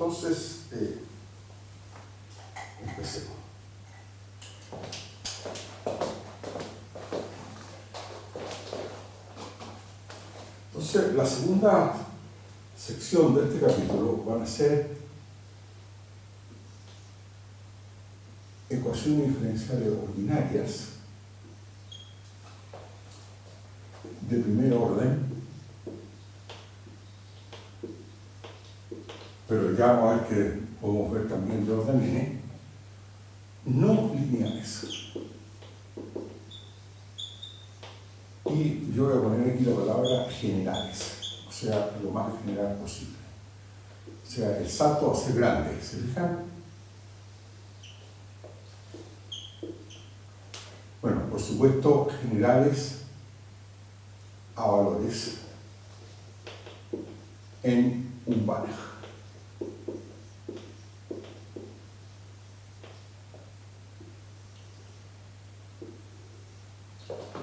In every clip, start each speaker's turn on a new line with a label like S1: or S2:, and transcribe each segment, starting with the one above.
S1: entonces, empecemos. Entonces, la segunda sección de este capítulo van a ser ecuaciones diferenciales ordinarias de primer orden, pero ya vamos a ver que podemos ver también de orden n, no lineales. Y yo voy a poner aquí la palabra generales, o sea, lo más general posible. O sea, el salto va a ser grande, ¿se fijan? Bueno, por supuesto, generales a valores en un Banach.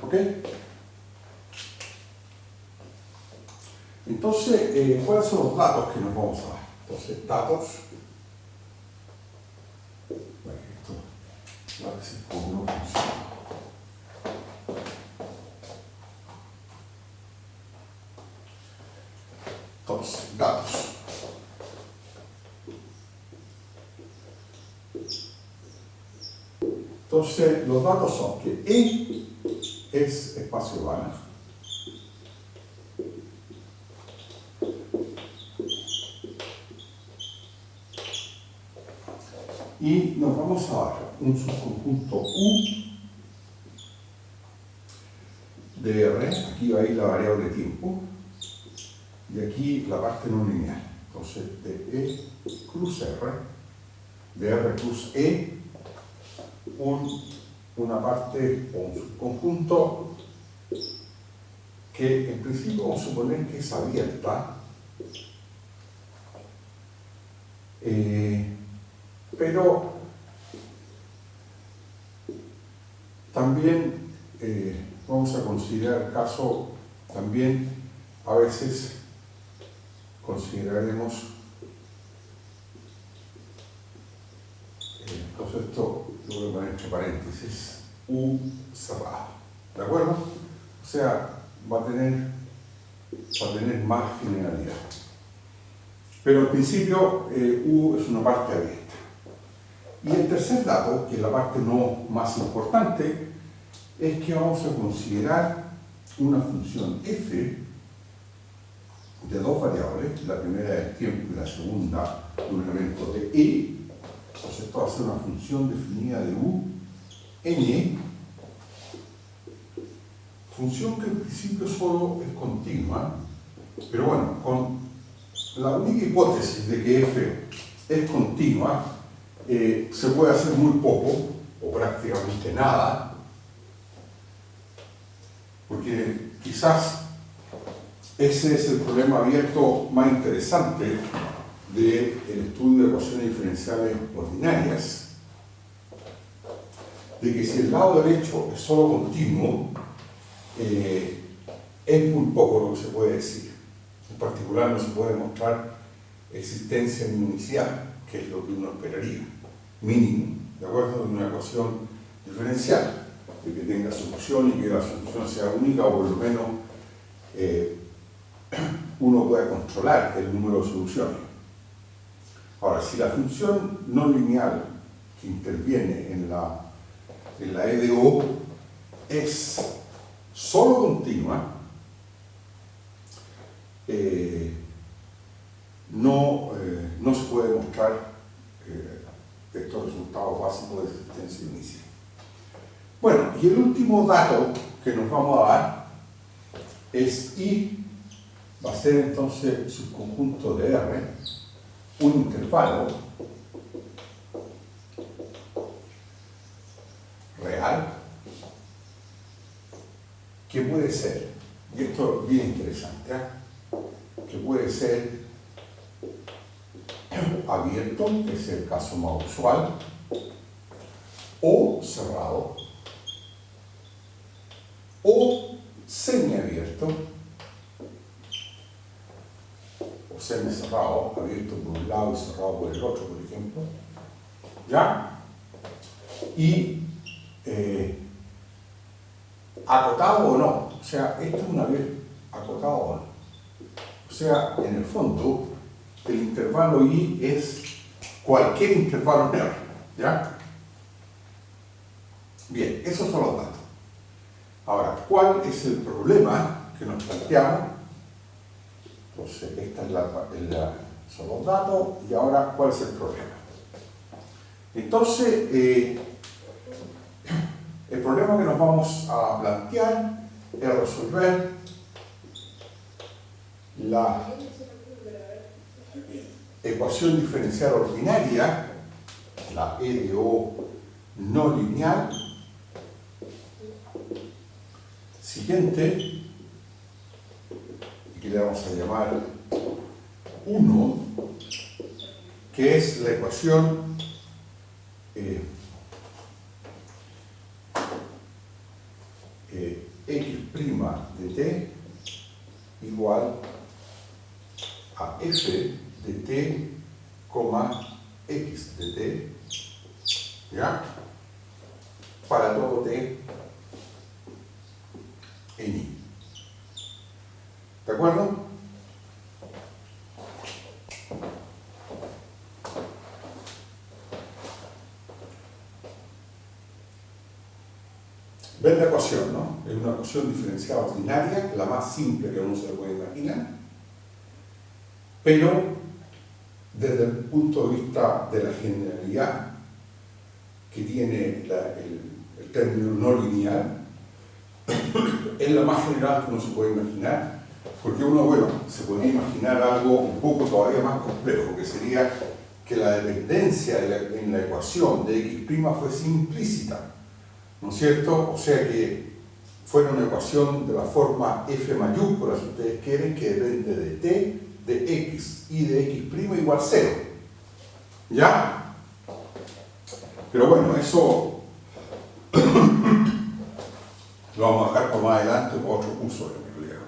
S1: ¿Ok? Entonces, ¿cuáles son los datos que nos vamos a dar? Entonces, datos. Bueno, esto a veces como no funciona. Entonces, datos. Entonces, los datos son que E es espacio Banach. Y nos vamos a dar un subconjunto U de R, aquí va a ir la variable tiempo, y aquí la parte no lineal. Entonces, de E cruz R, de R cruz E, una parte o un subconjunto que en principio vamos a suponer que es abierta, pero también vamos a considerar el caso, también a veces consideraremos, entonces esto lo voy a poner entre paréntesis, U cerrado, ¿de acuerdo? O sea, va a tener más generalidad. Pero al principio U es una parte abierta. Y el tercer dato, que es la parte no más importante, es que vamos a considerar una función f de dos variables, la primera es tiempo y la segunda de un elemento de e. Entonces esto va a ser una función definida de u en e, función que en principio solo es continua, pero bueno, con la única hipótesis de que f es continua, se puede hacer muy poco o prácticamente nada, porque quizás ese es el problema abierto más interesante del estudio de ecuaciones diferenciales ordinarias, de que si el lado derecho es solo continuo, es muy poco lo que se puede decir. En particular no se puede demostrar existencia de unicidad, que es lo que uno esperaría, mínimo, ¿de acuerdo? De una ecuación diferencial, de que tenga solución y que la solución sea única, o por lo menos uno pueda controlar el número de soluciones. Ahora, si la función no lineal que interviene en la E de O es solo continua, no se puede mostrar estos resultados básicos de existencia inicia. Bueno, y el último dato que nos vamos a dar es I, va a ser entonces subconjunto de R, un intervalo real que puede ser, y esto es bien interesante, que puede ser abierto, que es el caso más usual, o cerrado, o semiabierto, o o semicerrado, abierto por un lado y cerrado por el otro, por ejemplo, ¿ya? Y acotado o no, o sea, esto es una vez acotado o no. O sea, en el fondo, el intervalo I es cualquier intervalo neutro, ¿ya? Bien, esos son los datos. Ahora, ¿cuál es el problema que nos planteamos? Entonces, esta es son los datos, y ahora, ¿cuál es el problema? Entonces, el problema que nos vamos a plantear es resolver la ecuación diferencial ordinaria, la E de O no lineal, siguiente, y que le vamos a llamar 1, que es la ecuación x' de t igual a f de t, x de t, ¿ya? Para todo t en i. ¿De acuerdo? Ven la ecuación, ¿no? Es una ecuación diferencial ordinaria, la más simple que uno se puede imaginar, pero desde el punto de vista de la generalidad que tiene el término no lineal, es la más general que uno se puede imaginar, porque uno, bueno, se puede imaginar algo un poco todavía más complejo, que sería que la dependencia en la ecuación de x' fuese implícita, ¿no es cierto? O sea que fuera una ecuación de la forma f mayúscula, si ustedes quieren, que depende de t, de x y de x' igual 0. ¿Ya? Pero bueno, eso lo vamos a dejar para más adelante, para otro curso en realidad.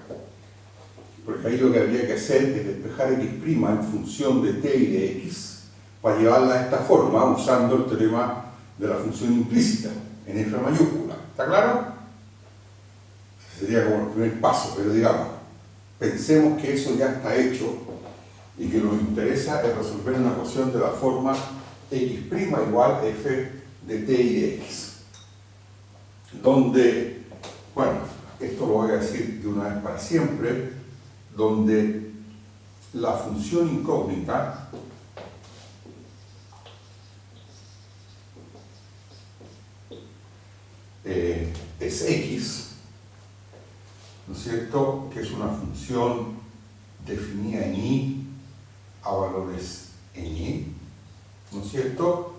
S1: Porque ahí lo que habría que hacer es despejar x' en función de t y de x para llevarla a esta forma usando el teorema de la función implícita en f mayúscula. ¿Está claro? Ese sería como el primer paso, pero digamos, pensemos que eso ya está hecho y que lo que interesa es resolver una ecuación de la forma x' igual f de t y de x. Donde, bueno, esto lo voy a decir de una vez para siempre, donde la función incógnita es x, ¿no es cierto?, que es una función definida en i a valores en i, ¿no es cierto?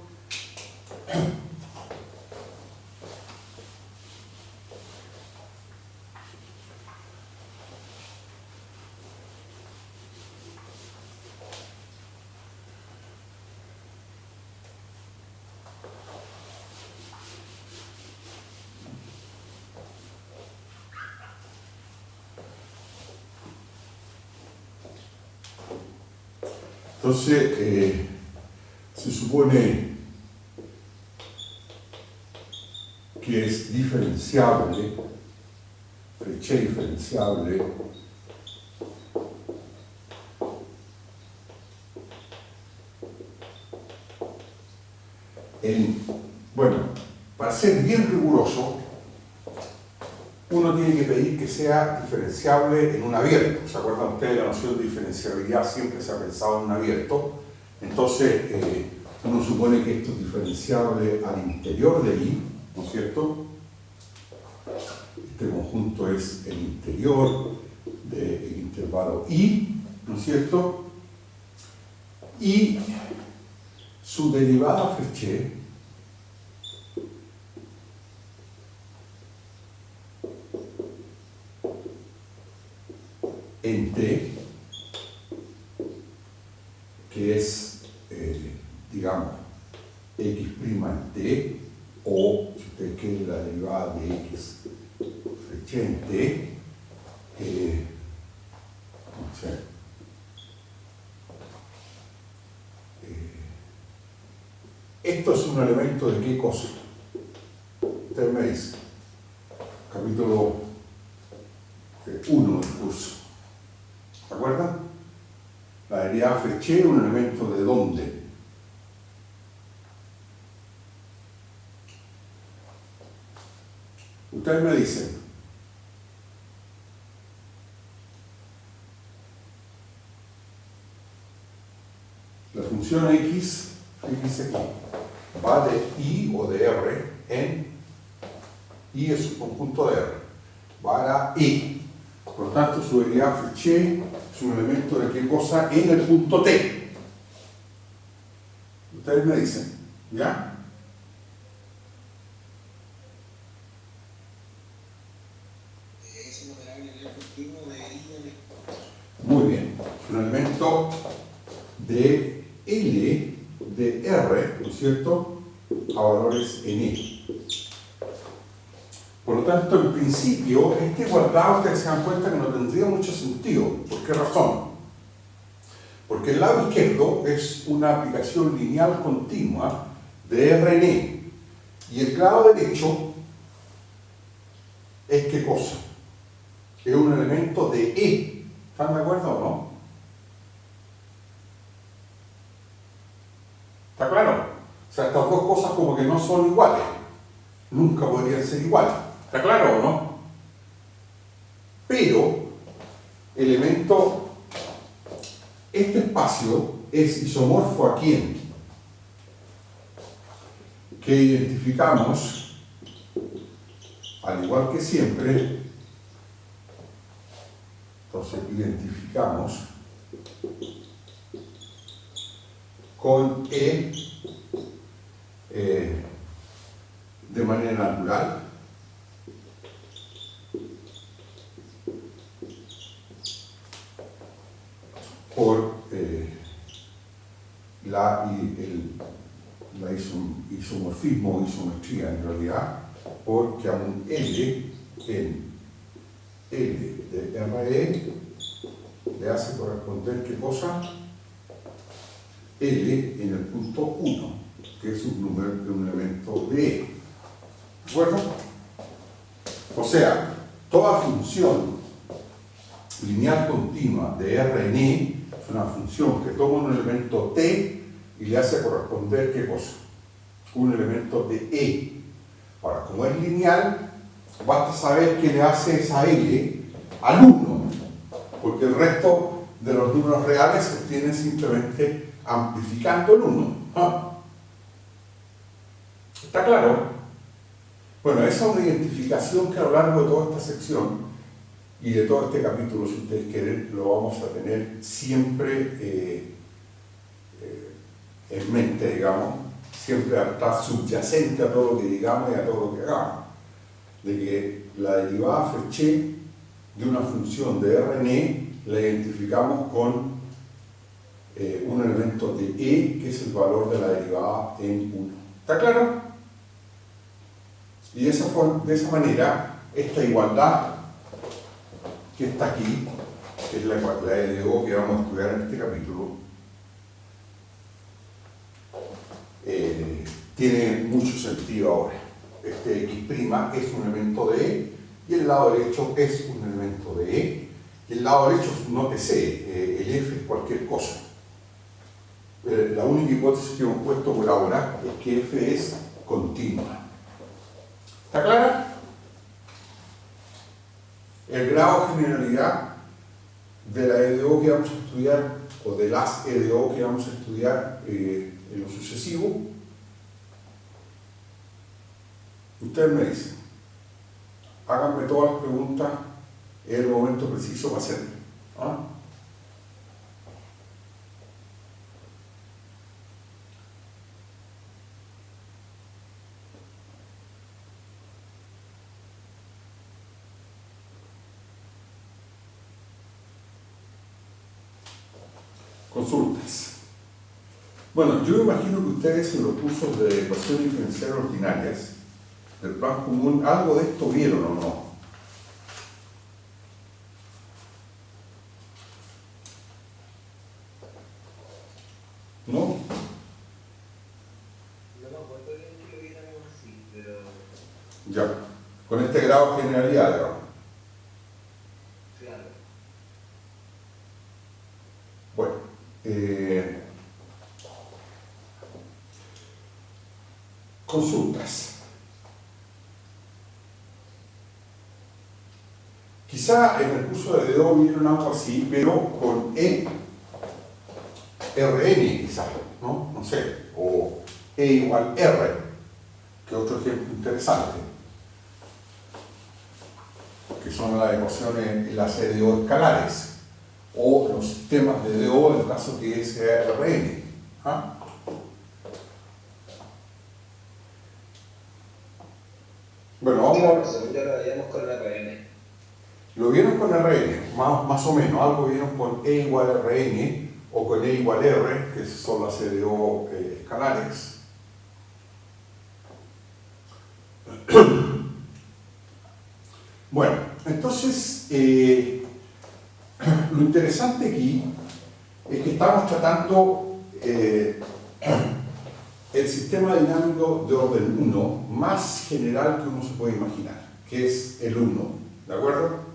S1: Entonces, se supone que es diferenciable, Frechet diferenciable bueno, para ser bien riguroso, uno tiene que pedir que sea diferenciable en un abierto. ¿Se acuerdan ustedes? La noción de diferenciabilidad siempre se ha pensado en un abierto. Entonces, uno supone que esto es diferenciable al interior de I, ¿no es cierto? Este conjunto es el interior del intervalo I, ¿no es cierto? Y su derivada Frechet en T, que es, digamos, x' en T, o, si ustedes quieren, la derivada de x Frechet en T, no sé, ¿esto es un elemento de qué cosa? Ustedes me dicen. Capítulo 1 del curso. ¿Se acuerdan? La derivada Frechet es un elemento de dónde. Ustedes me dicen. La función x, fíjense aquí, va de i o de r en i es un conjunto de r, va a e. Por lo tanto, su derivada Frechet es un elemento de qué cosa en el punto t. Ustedes me dicen, ¿ya?
S2: Es un operable en el continuo de i.
S1: Muy bien. Es un elemento de L de R, ¿no es cierto?, a valores en E. Por lo tanto, en principio, esta igualdad, ustedes se dan cuenta que no tendría mucho sentido. ¿Por qué razón? Porque el lado izquierdo es una aplicación lineal continua de R en E. Y el lado derecho es ¿qué cosa? Es un elemento de E. ¿Están de acuerdo o no? ¿Está claro? O sea, estas dos cosas como que no son iguales. Nunca podrían ser iguales. ¿Está claro o no? Pero, este espacio es isomorfo ¿a quién? Que identificamos, al igual que siempre, entonces identificamos con E de manera natural. Por isomorfismo o isometría en realidad, porque a un L en L de RE le hace corresponder ¿qué cosa? L en el punto 1, que es un elemento de E. ¿De acuerdo? O sea, toda función lineal continua de R en E es una función que toma un elemento T y le hace corresponder ¿qué cosa? Un elemento de E. Ahora, como es lineal, basta saber que le hace esa L al 1, porque el resto de los números reales se obtienen simplemente amplificando el 1. ¿Ah? ¿Está claro? Bueno, esa es una identificación que a lo largo de toda esta sección y de todo este capítulo, si ustedes quieren, lo vamos a tener siempre en mente, digamos, siempre a estar subyacente a todo lo que digamos y a todo lo que hagamos. De que la derivada Frechet de una función de R en E la identificamos con un elemento de E, que es el valor de la derivada en 1. ¿Está claro? Y de esa manera, esta igualdad que está aquí, que es la LDO que vamos a estudiar en este capítulo, tiene mucho sentido ahora. Este X' es un elemento de E y el lado derecho es un elemento de E. Y el lado derecho, nótese, el F es cualquier cosa. La única hipótesis que hemos puesto por ahora es que F es continua. ¿Está clara? El grado de generalidad de la EDO que vamos a estudiar, o de las EDO que vamos a estudiar en lo sucesivo, ustedes me dicen, háganme todas las preguntas en el momento preciso para hacerlo. ¿Ah? Consultas. Bueno, yo imagino que ustedes en los cursos de ecuaciones diferenciales ordinarias del plan común, algo de esto vieron o no. ¿No?
S2: me acuerdo bien que lo viéramos así, pero...
S1: Ya, con este grado de generalidad, digamos.
S2: Claro.
S1: Bueno, consultas. Quizá en el curso de DO vieron algo así, pero con RN quizás, ¿no? No sé, o E igual R, que otro ejemplo interesante, que son las ecuaciones, las EDO escalares, o los sistemas de DO en caso que sea RN. ¿Ah? Bueno, vamos a ver.
S2: Según yo lo veíamos con la RN.
S1: Lo vieron con RN, más o menos, algo vieron con E igual RN o con E igual R, que son las EDO escalares. Bueno, entonces, lo interesante aquí es que estamos tratando el sistema dinámico de orden 1 más general que uno se puede imaginar, que es el 1, ¿de acuerdo?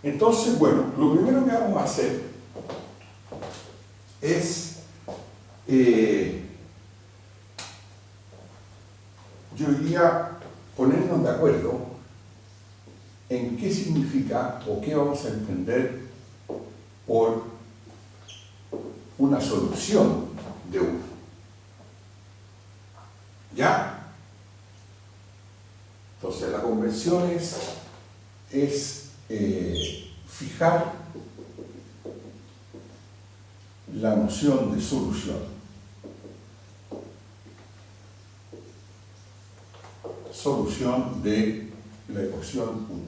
S1: Entonces, bueno, lo primero que vamos a hacer es, yo diría, ponernos de acuerdo en qué significa o qué vamos a entender por una solución de uno. ¿Ya? Entonces, la convención es fijar la noción de solución. Solución de la ecuación 1.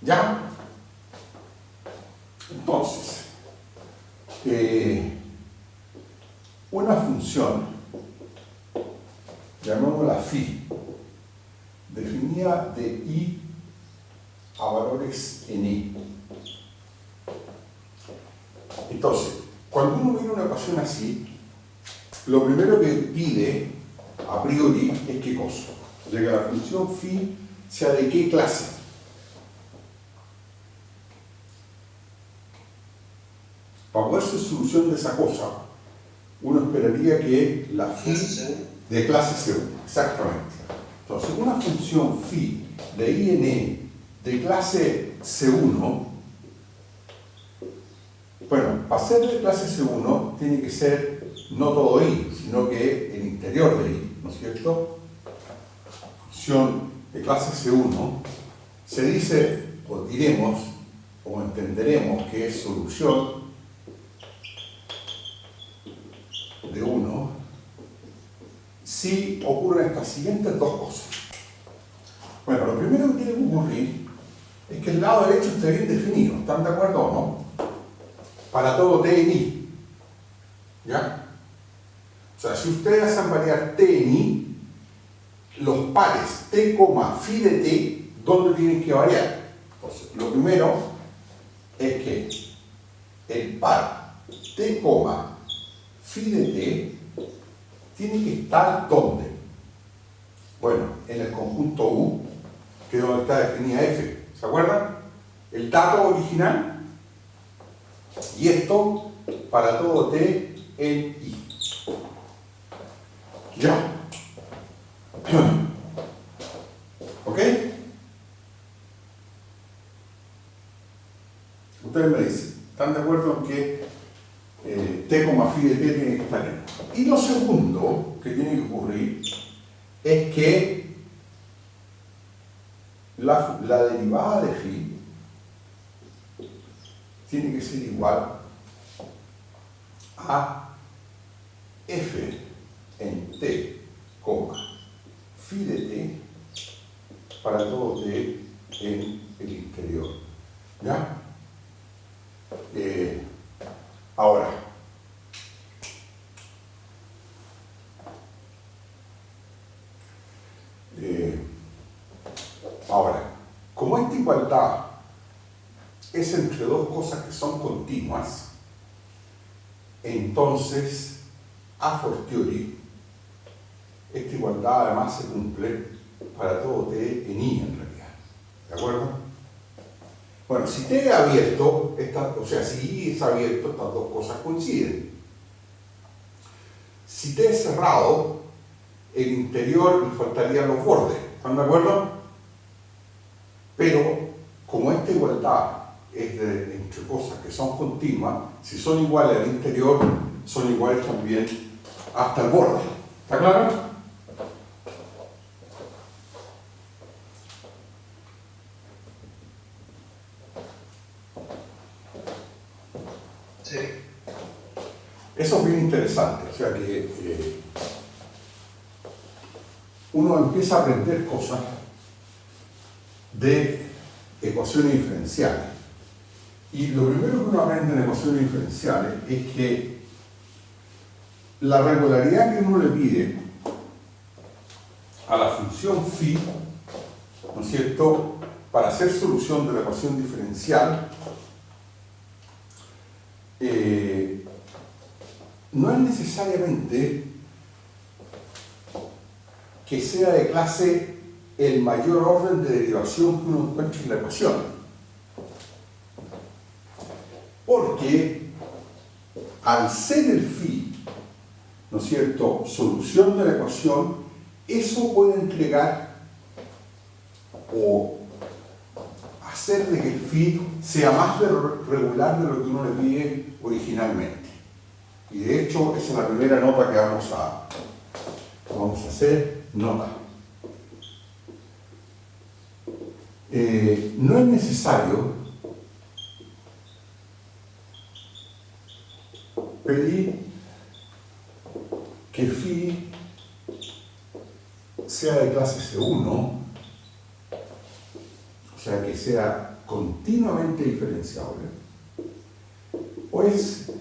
S1: ¿Ya? Entonces, una función, llamémosla phi, definida de i a valores en i. Entonces, cuando uno mira una ecuación así, lo primero que pide a priori es qué cosa, de que la función phi sea de qué clase. Para poder ser solución de esa cosa, uno esperaría que la phi de clase C1, exactamente. Entonces, una función phi de i en e de clase C1, bueno, para ser de clase C1 tiene que ser no todo i, sino que el interior de i, ¿no es cierto? Función de clase C1 se dice, o diremos, o entenderemos que es solución de 1 si ocurren estas siguientes dos cosas. Bueno, lo primero que tiene que ocurrir es que el lado derecho esté bien definido. ¿Están de acuerdo o no? Para todo t en i. ¿Ya? O sea, si ustedes hacen variar t en i, los pares t, phi de t, ¿dónde tienen que variar? Entonces, lo primero es que el par t, phi de t tiene que estar ¿dónde? Bueno, en el conjunto U, que es donde está definida f. ¿Se acuerdan? El dato original. Y esto para todo t en i. ¿Ya? ¿Ok? Ustedes me dicen, ¿están de acuerdo en que t, phi de t tiene que estar en? Y lo segundo que tiene que ocurrir es que la derivada de phi tiene que ser igual a f en t, phi de t para todo t en el interior. ¿Ya? Ahora, como esta igualdad es entre dos cosas que son continuas, entonces, a fortiori, esta igualdad además se cumple para todo t en i en realidad. ¿De acuerdo? Bueno, si t es abierto, o sea, si i es abierto, estas dos cosas coinciden. Si t es cerrado, el interior le faltarían los bordes. ¿Están de acuerdo? Pero, como esta igualdad es entre cosas que son continuas, si son iguales al interior, son iguales también hasta el borde. ¿Está claro?
S2: Sí.
S1: Eso es bien interesante, o sea que uno empieza a aprender cosas de ecuaciones diferenciales. Y lo primero que uno aprende en ecuaciones diferenciales es que la regularidad que uno le pide a la función phi, ¿no es cierto?, para hacer solución de la ecuación diferencial, no es necesariamente que sea de clase el mayor orden de derivación que uno encuentre en la ecuación. Porque al ser el phi, ¿no es cierto?, solución de la ecuación, eso puede entregar o hacer de que el phi sea más regular de lo que uno le pide originalmente. Y de hecho, esa es la primera nota que vamos a hacer, nota. No es necesario pedir que phi sea de clase C1, o sea, que sea continuamente diferenciable, pues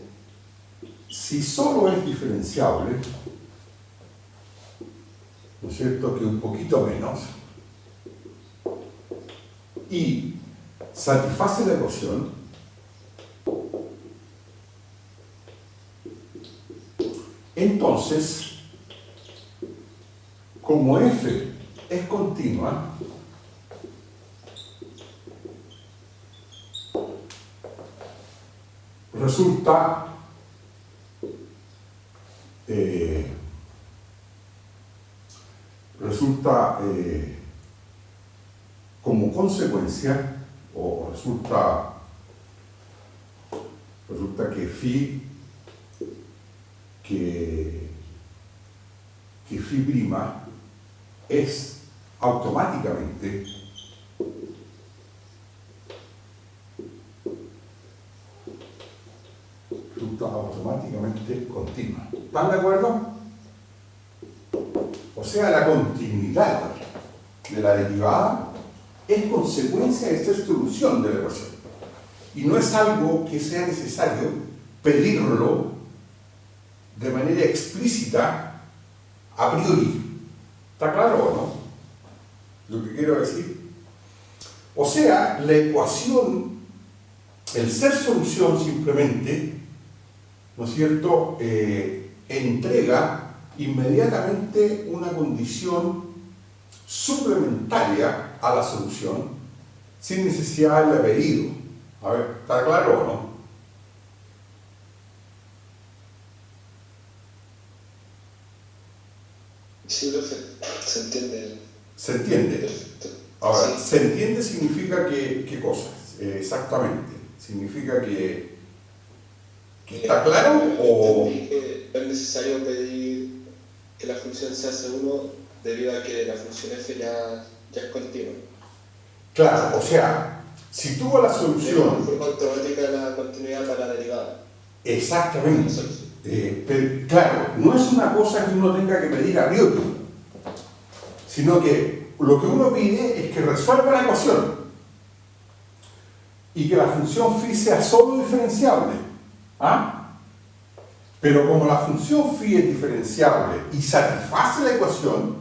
S1: si solo es diferenciable, ¿no es cierto?, que un poquito menos, y satisface la ecuación, entonces, como f es continua, resulta como consecuencia, o resulta que phi prima es automáticamente continua. ¿Están de acuerdo? O sea, la continuidad de la derivada es consecuencia de esta solución de la ecuación. Y no es algo que sea necesario pedirlo de manera explícita a priori. ¿Está claro o no? Lo que quiero decir. O sea, la ecuación, el ser solución simplemente, ¿no es cierto?, entrega inmediatamente una condición suplementaria a la solución sin necesidad de haberla pedido. A ver, ¿está claro o no?
S2: Sí, perfecto. Se entiende.
S1: ¿Se entiende?
S2: Perfecto.
S1: Ahora,
S2: Sí.
S1: ¿se entiende significa qué cosas? Exactamente. ¿Significa que está claro o...?
S2: Entendí que no es necesario pedir que la función sea C1 debido a que la función f ya es continua.
S1: Claro, o sea, si tuvo la
S2: Es
S1: solución...
S2: una forma automática de la continuidad para la derivada.
S1: Exactamente. Pero, claro, no es una cosa que uno tenga que pedir a priori, sino que lo que uno pide es que resuelva la ecuación y que la función phi sea solo diferenciable. ¿Ah? Pero como la función phi es diferenciable y satisface la ecuación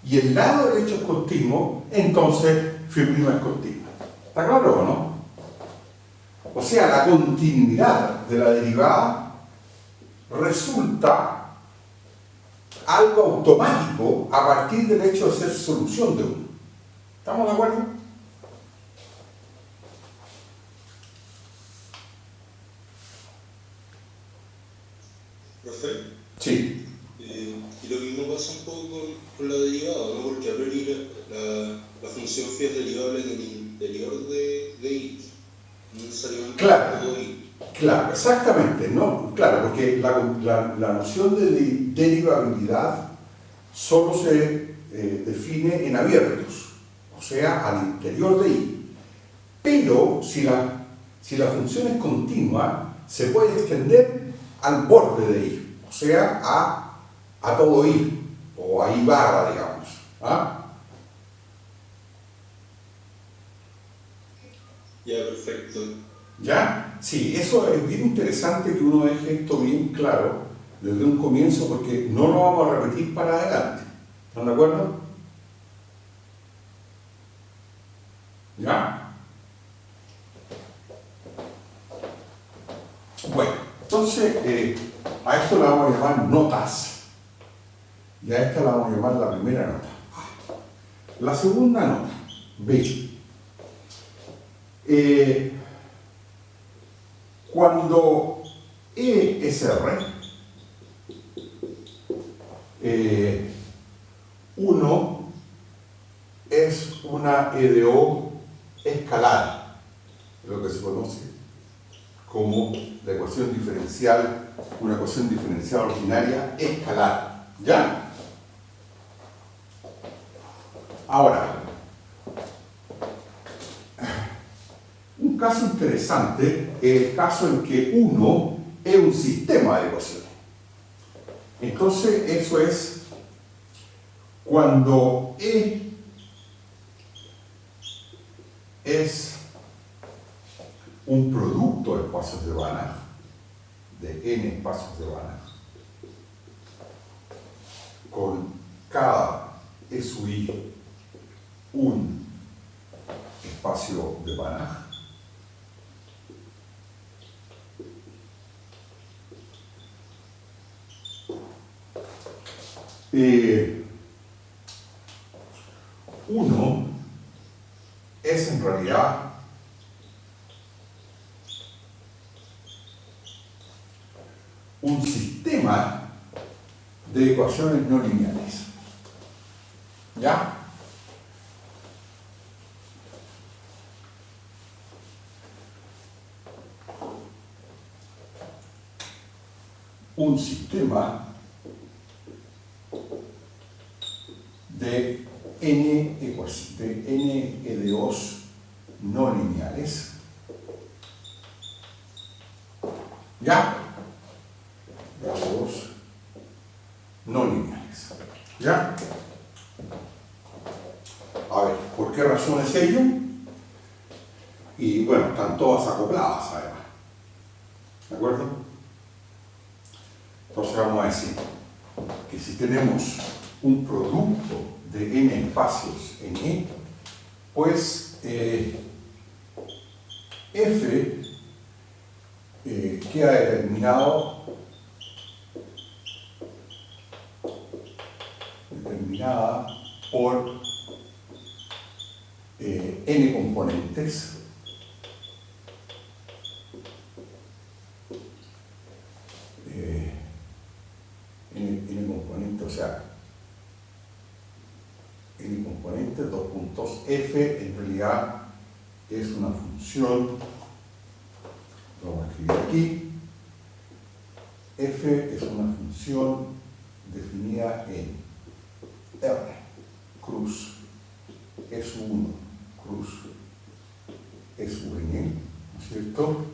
S1: y el lado derecho es continuo, entonces phi' es continua. ¿Está claro o no? o sea, la continuidad de la derivada, resulta algo automático a partir del hecho de ser solución de uno. ¿Estamos de acuerdo?
S2: Profe,
S1: Sí.
S2: y lo mismo pasa un poco con la derivada, ¿no? Porque a priori la función phi es derivable en el interior de I, no necesariamente
S1: Claro.
S2: todo I.
S1: Claro, exactamente, ¿no? Claro, porque la noción de derivabilidad solo se define en abiertos, o sea, al interior de I. Pero si la función es continua, se puede extender al borde de I, o sea, a todo I, o a I barra, digamos. ¿Ah?
S2: Ya, perfecto.
S1: ¿Ya? Sí, eso es bien interesante que uno deje esto bien claro desde un comienzo porque no lo vamos a repetir para adelante. ¿Están de acuerdo? ¿Ya? Bueno, entonces a esto le vamos a llamar notas y a esta la vamos a llamar la primera nota. La segunda nota, B. Cuando E es R, 1 es una EDO escalar, lo que se conoce como la ecuación diferencial, una ecuación diferencial ordinaria escalar. ¿Ya? Ahora, un caso interesante es el caso en que 1 es un sistema de ecuaciones. Entonces, eso es cuando E es un producto de espacios de Banach, de n espacios de Banach, con cada E sub I un espacio de Banach, uno es en realidad un sistema de ecuaciones no lineales. ¿Ya? Un sistema de n EDOs no lineales. ¿Ya? De EDOs no lineales. ¿Ya? A ver, ¿por qué razón es ello? Y bueno, están todas acopladas además. ¿De acuerdo? Entonces vamos a decir que si tenemos un producto de n espacios en E, pues F queda determinada por n componentes n componentes, o sea, n componentes, dos puntos. F en realidad es una función, lo vamos a escribir aquí. F es una función definida en R cruz S1 cruz S1, ¿no es cierto?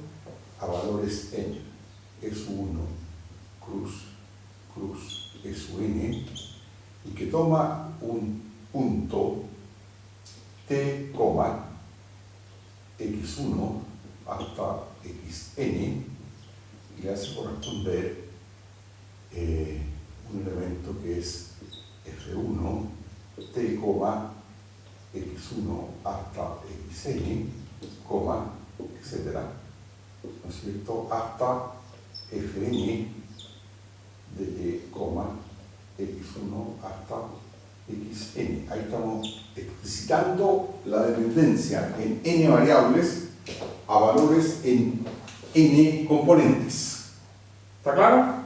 S1: A valores n, S1 cruz S1, y que toma un punto t, x1 hasta xn y le hace corresponder un elemento que es f1 t, x1 hasta xn, etcétera, ¿no es cierto?, hasta Fn de t, x1 hasta xn. Ahí estamos explicitando la dependencia en n variables a valores en n componentes. ¿Está claro?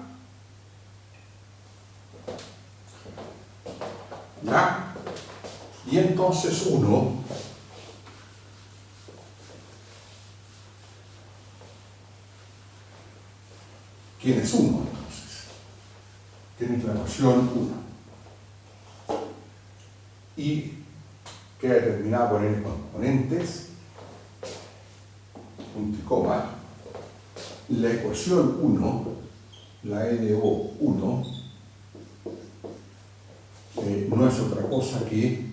S1: ¿Ya? Y entonces uno ¿quién es uno entonces? Tienes la noción 1 y queda determinada por n componentes, punto y coma. La ecuación 1, la NO1, no es otra cosa que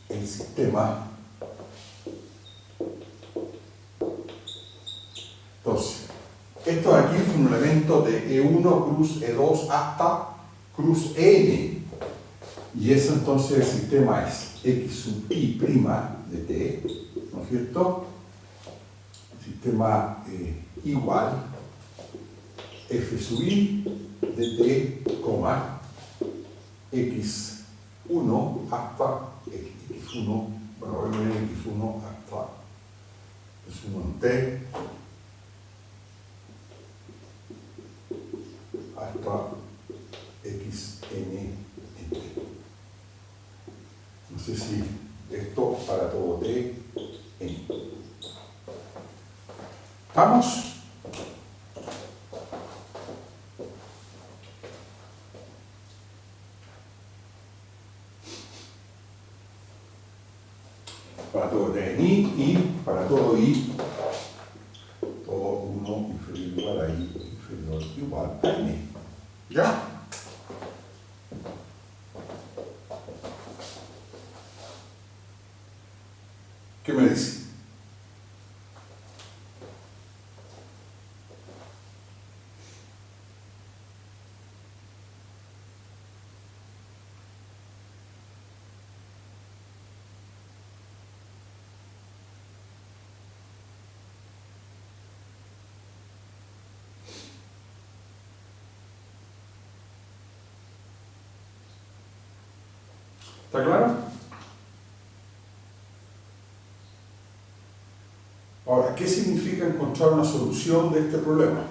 S1: el sistema. Entonces, esto de aquí es un elemento de E1 cruz E2 hasta cruz EN. Y eso entonces el sistema es x sub i' de t, ¿no es cierto? Sistema igual f sub i de t, coma, x1 hasta x1, bueno, voy a poner x1 hasta x1 en t, hasta xn en t. No sé si esto para todo t, n. ¿Estamos? Para todo t en i y para todo i, todo 1 inferior igual a i inferior igual a n. ¿Ya? ¿Qué me dice? ¿Está claro? Ahora, ¿qué significa encontrar una solución de este problema?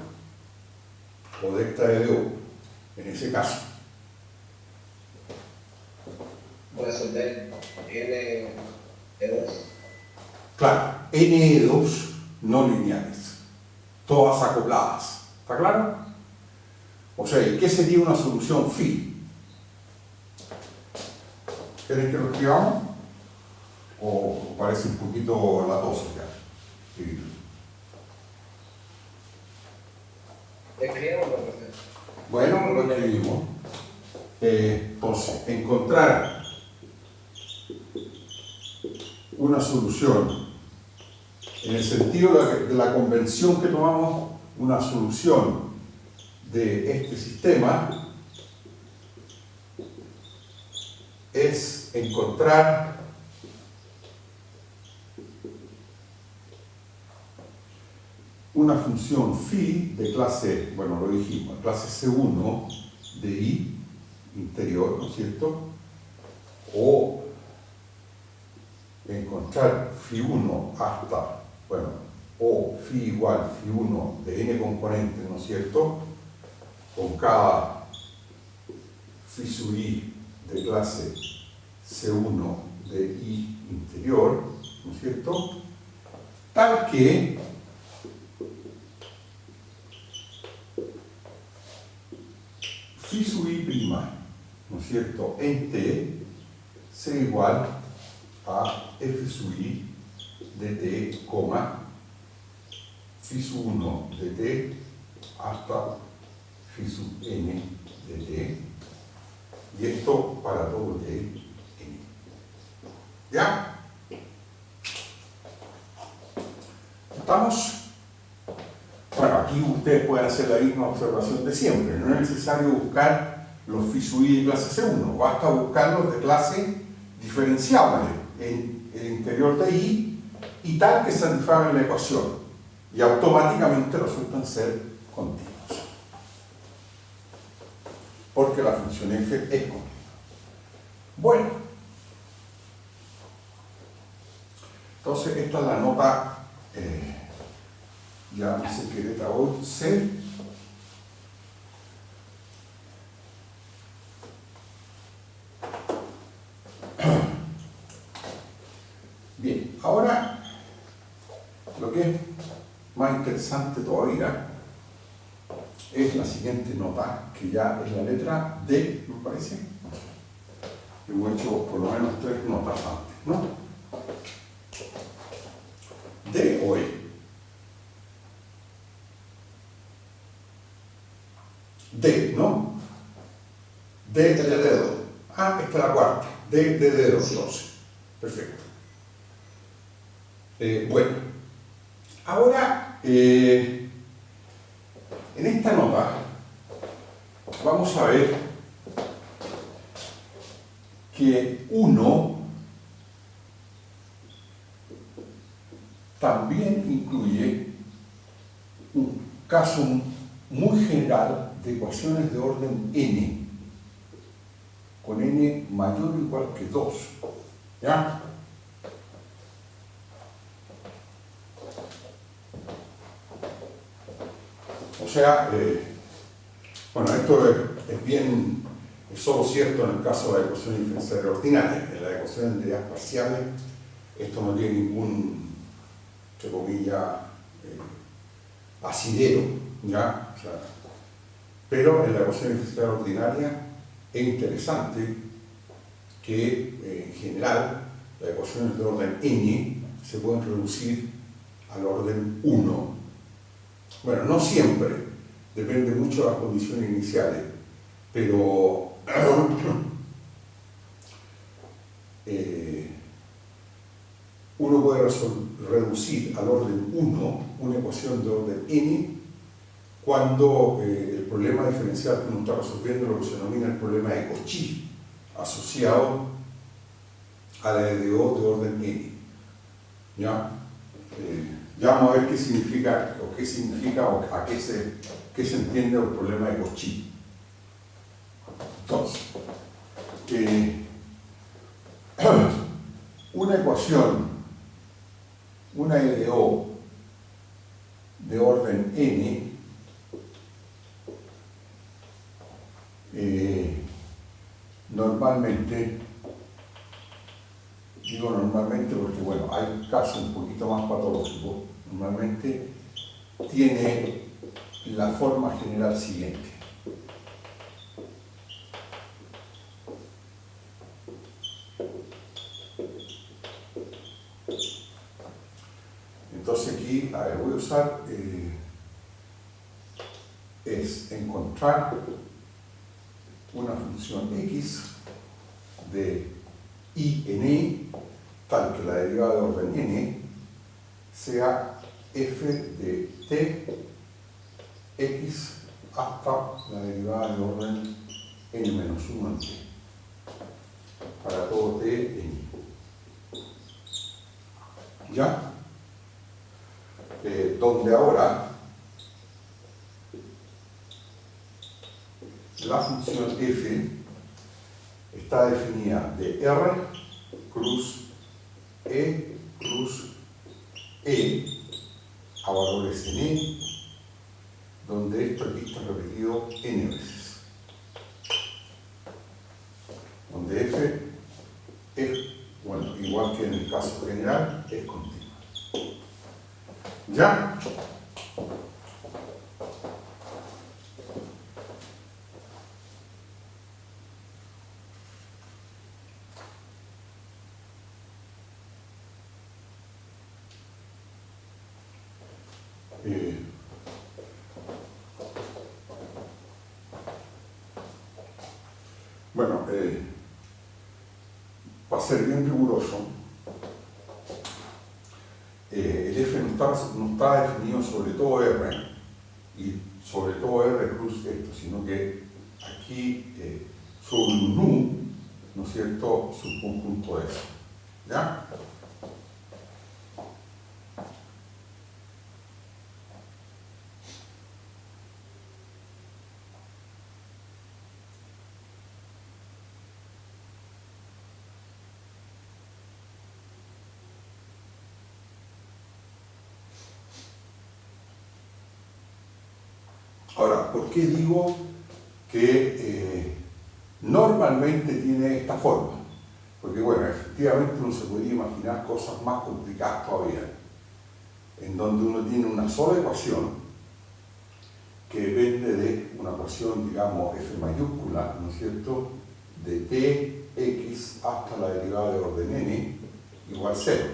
S1: O de esta EDO, en ese caso.
S3: Resolver N2.
S1: Claro, NE2 no lineales, todas acopladas. ¿Está claro? O sea, ¿qué sería una solución phi? ¿Queréis que lo escribamos? ¿O parece un poquito latoso ya?
S3: Escribámoslo, profesor.
S1: Bueno, lo escribimos. Entonces, encontrar una solución en el sentido de la convención que tomamos, una solución de este sistema es encontrar una función phi de clase, bueno, lo dijimos, clase C1 de i interior, ¿no es cierto? O encontrar phi1 hasta, bueno, o phi igual phi1 de n componentes, ¿no es cierto? Con cada phi sub i de clase C1 de i interior, ¿no es cierto? Tal que phi sub i', ¿no es cierto?, en t sea igual a f sub i de t, phi sub 1 de t hasta phi sub n de t, y esto para todo t n. ¿Ya? ¿Estamos? Bueno, aquí ustedes pueden hacer la misma observación de siempre. No es necesario buscar los phi sub i de clase C1, basta buscarlos de clase diferenciable, en el interior de I y tal que satisfagan la ecuación y automáticamente resultan ser continuos porque la función f es continua. Bueno, entonces esta es la nota ya no sé qué letra hoy, C. Bien, ahora lo que es más interesante todavía es la siguiente nota, que ya es la letra D, me parece. Hemos hecho por lo menos 3 notas antes, ¿no? D o E. D, ¿no? D de dedo. Ah, esta es la cuarta. D de dedo, entonces. Perfecto. Bueno, ahora en esta nota vamos a ver que 1 también incluye un caso muy general de ecuaciones de orden n, con n mayor o igual que 2. ¿Ya? O sea, bueno, esto es solo cierto en el caso de la ecuación diferencial ordinaria. En la ecuación de entidades parciales, esto no tiene ningún, entre comillas, asidero, ¿ya? O sea, pero en la ecuación diferencial ordinaria es interesante que, en general, las ecuaciones de orden n se pueden reducir al orden 1. Bueno, no siempre, depende mucho de las condiciones iniciales, pero uno puede reducir al orden 1 una ecuación de orden n cuando el problema diferencial que uno está resolviendo es lo que se denomina el problema de Cauchy, asociado a la EDO de orden n. ¿Ya? Ya vamos a ver qué significa o a qué se entiende el problema de Cauchy. Entonces, una ecuación, una EDO de orden n, normalmente, digo normalmente porque, bueno, hay casos un poquito más patológicos, normalmente tiene la forma general siguiente. Entonces aquí, a ver, voy a usar, es encontrar una función x de I en E, tal que la derivada de orden n sea f de t x hasta la derivada de orden n-1 en t, para todo t en I. ¿Ya? Donde ahora la función f está definida de R cruz E a valores en E, donde esto aquí está repetido n veces, donde f es, bueno, igual que en el caso general, es continua. ¿Ya? Bueno, para ser bien riguroso, el f no está definido sobre todo R, y sobre todo R cruz esto, sino que aquí sobre un nu, ¿no es cierto?, subconjunto de eso. ¿Ya? Ahora, ¿por qué digo que normalmente tiene esta forma? Porque, bueno, efectivamente uno se podría imaginar cosas más complicadas todavía, en donde uno tiene una sola ecuación que depende de una ecuación, digamos, f mayúscula, ¿no es cierto?, de tx hasta la derivada de orden n igual 0.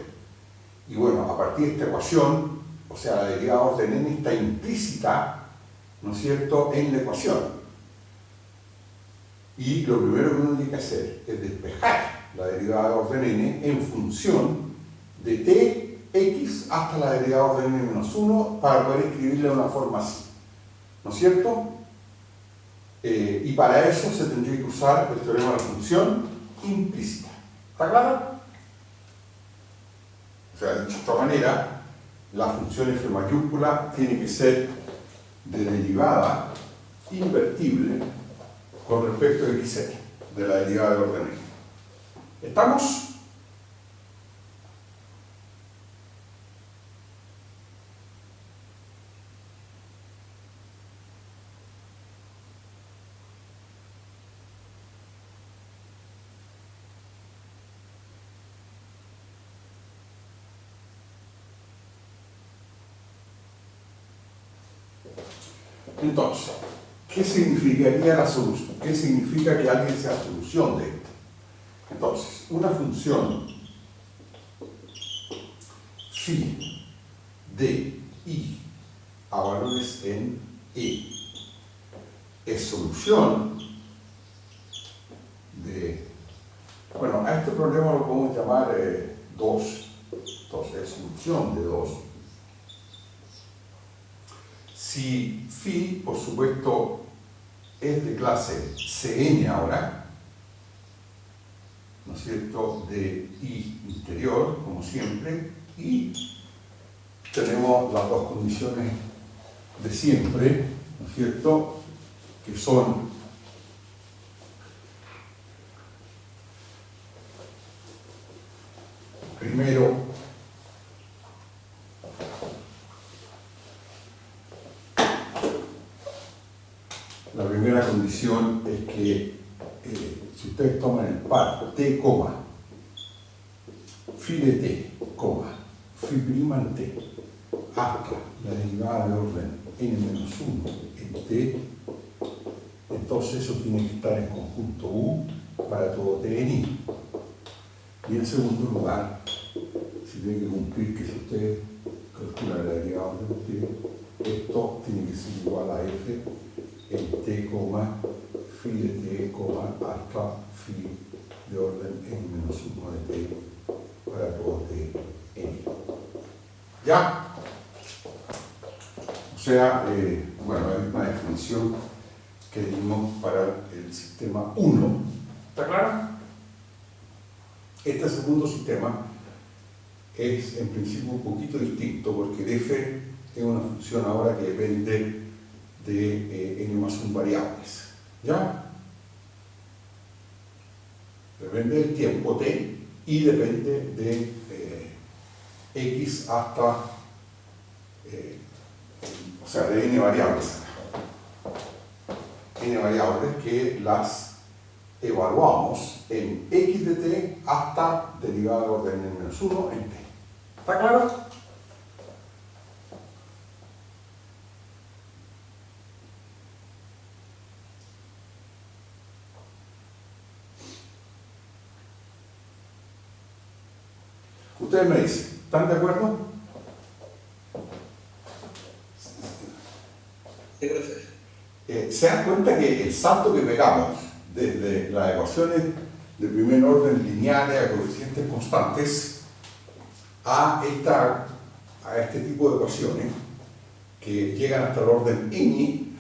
S1: Y bueno, a partir de esta ecuación, o sea, la derivada de orden n está implícita, ¿no es cierto?, en la ecuación. Y lo primero que uno tiene que hacer es despejar la derivada de orden n en función de tx hasta la derivada de orden n menos 1 para poder escribirla de una forma así, ¿no es cierto? Y para eso se tendría que usar el teorema de la función implícita. ¿Está claro? O sea, dicho de otra manera, la función f mayúscula tiene que ser de derivada invertible con respecto a xr, de la derivada de orden n. ¿Estamos? Entonces, ¿qué significaría la solución? ¿Qué significa que alguien sea solución de esto? Entonces, una función phi de i a valores en e es solución de... Bueno, a este problema lo podemos llamar 2. Entonces, es solución de 2. Si phi, por supuesto, es de clase Cn ahora, ¿no es cierto?, de i interior, como siempre, y tenemos las dos condiciones de siempre, ¿no es cierto?, que son primero la primera condición es que si ustedes toman el par t, phi de t, phi' en t, hasta la derivada de orden n-1 en t, entonces eso tiene que estar en conjunto u para todo t en i. Y en segundo lugar, si tiene que cumplir que si usted calcula la derivada de orden t, esto tiene que ser igual a f en t, phi de t, hasta phi de orden n-1 de t para todo t en i. ¿Ya? O sea, bueno, la misma definición que dimos para el sistema 1. ¿Está claro? Este segundo sistema es en principio un poquito distinto porque el f es una función ahora que depende de n+1 variables. ¿Ya? Depende del tiempo t y depende de x hasta, o sea, de n variables. N variables que las evaluamos en x de t hasta derivada de orden n-1 en t. ¿Está claro? Ustedes me dicen, ¿están de acuerdo?
S3: Sí, profesor.
S1: ¿Se dan cuenta que el salto que pegamos desde las ecuaciones de primer orden lineales a coeficientes constantes a este tipo de ecuaciones que llegan hasta el orden n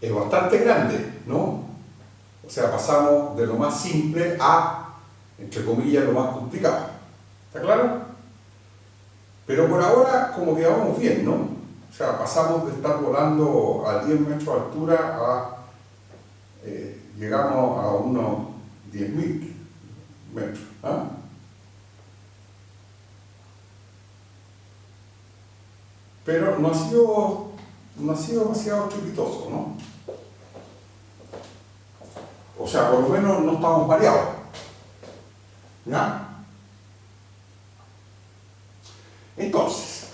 S1: es bastante grande, ¿no? O sea, pasamos de lo más simple a entre comillas, lo más complicado. ¿Está claro? Pero por ahora como que vamos bien, ¿no? O sea, pasamos de estar volando a 10 metros de altura a llegamos a unos 10.000 metros. ¿Ah? Pero no ha sido demasiado estrepitoso, ¿no? O sea, por lo menos no estamos mareados. ¿Ya? Entonces,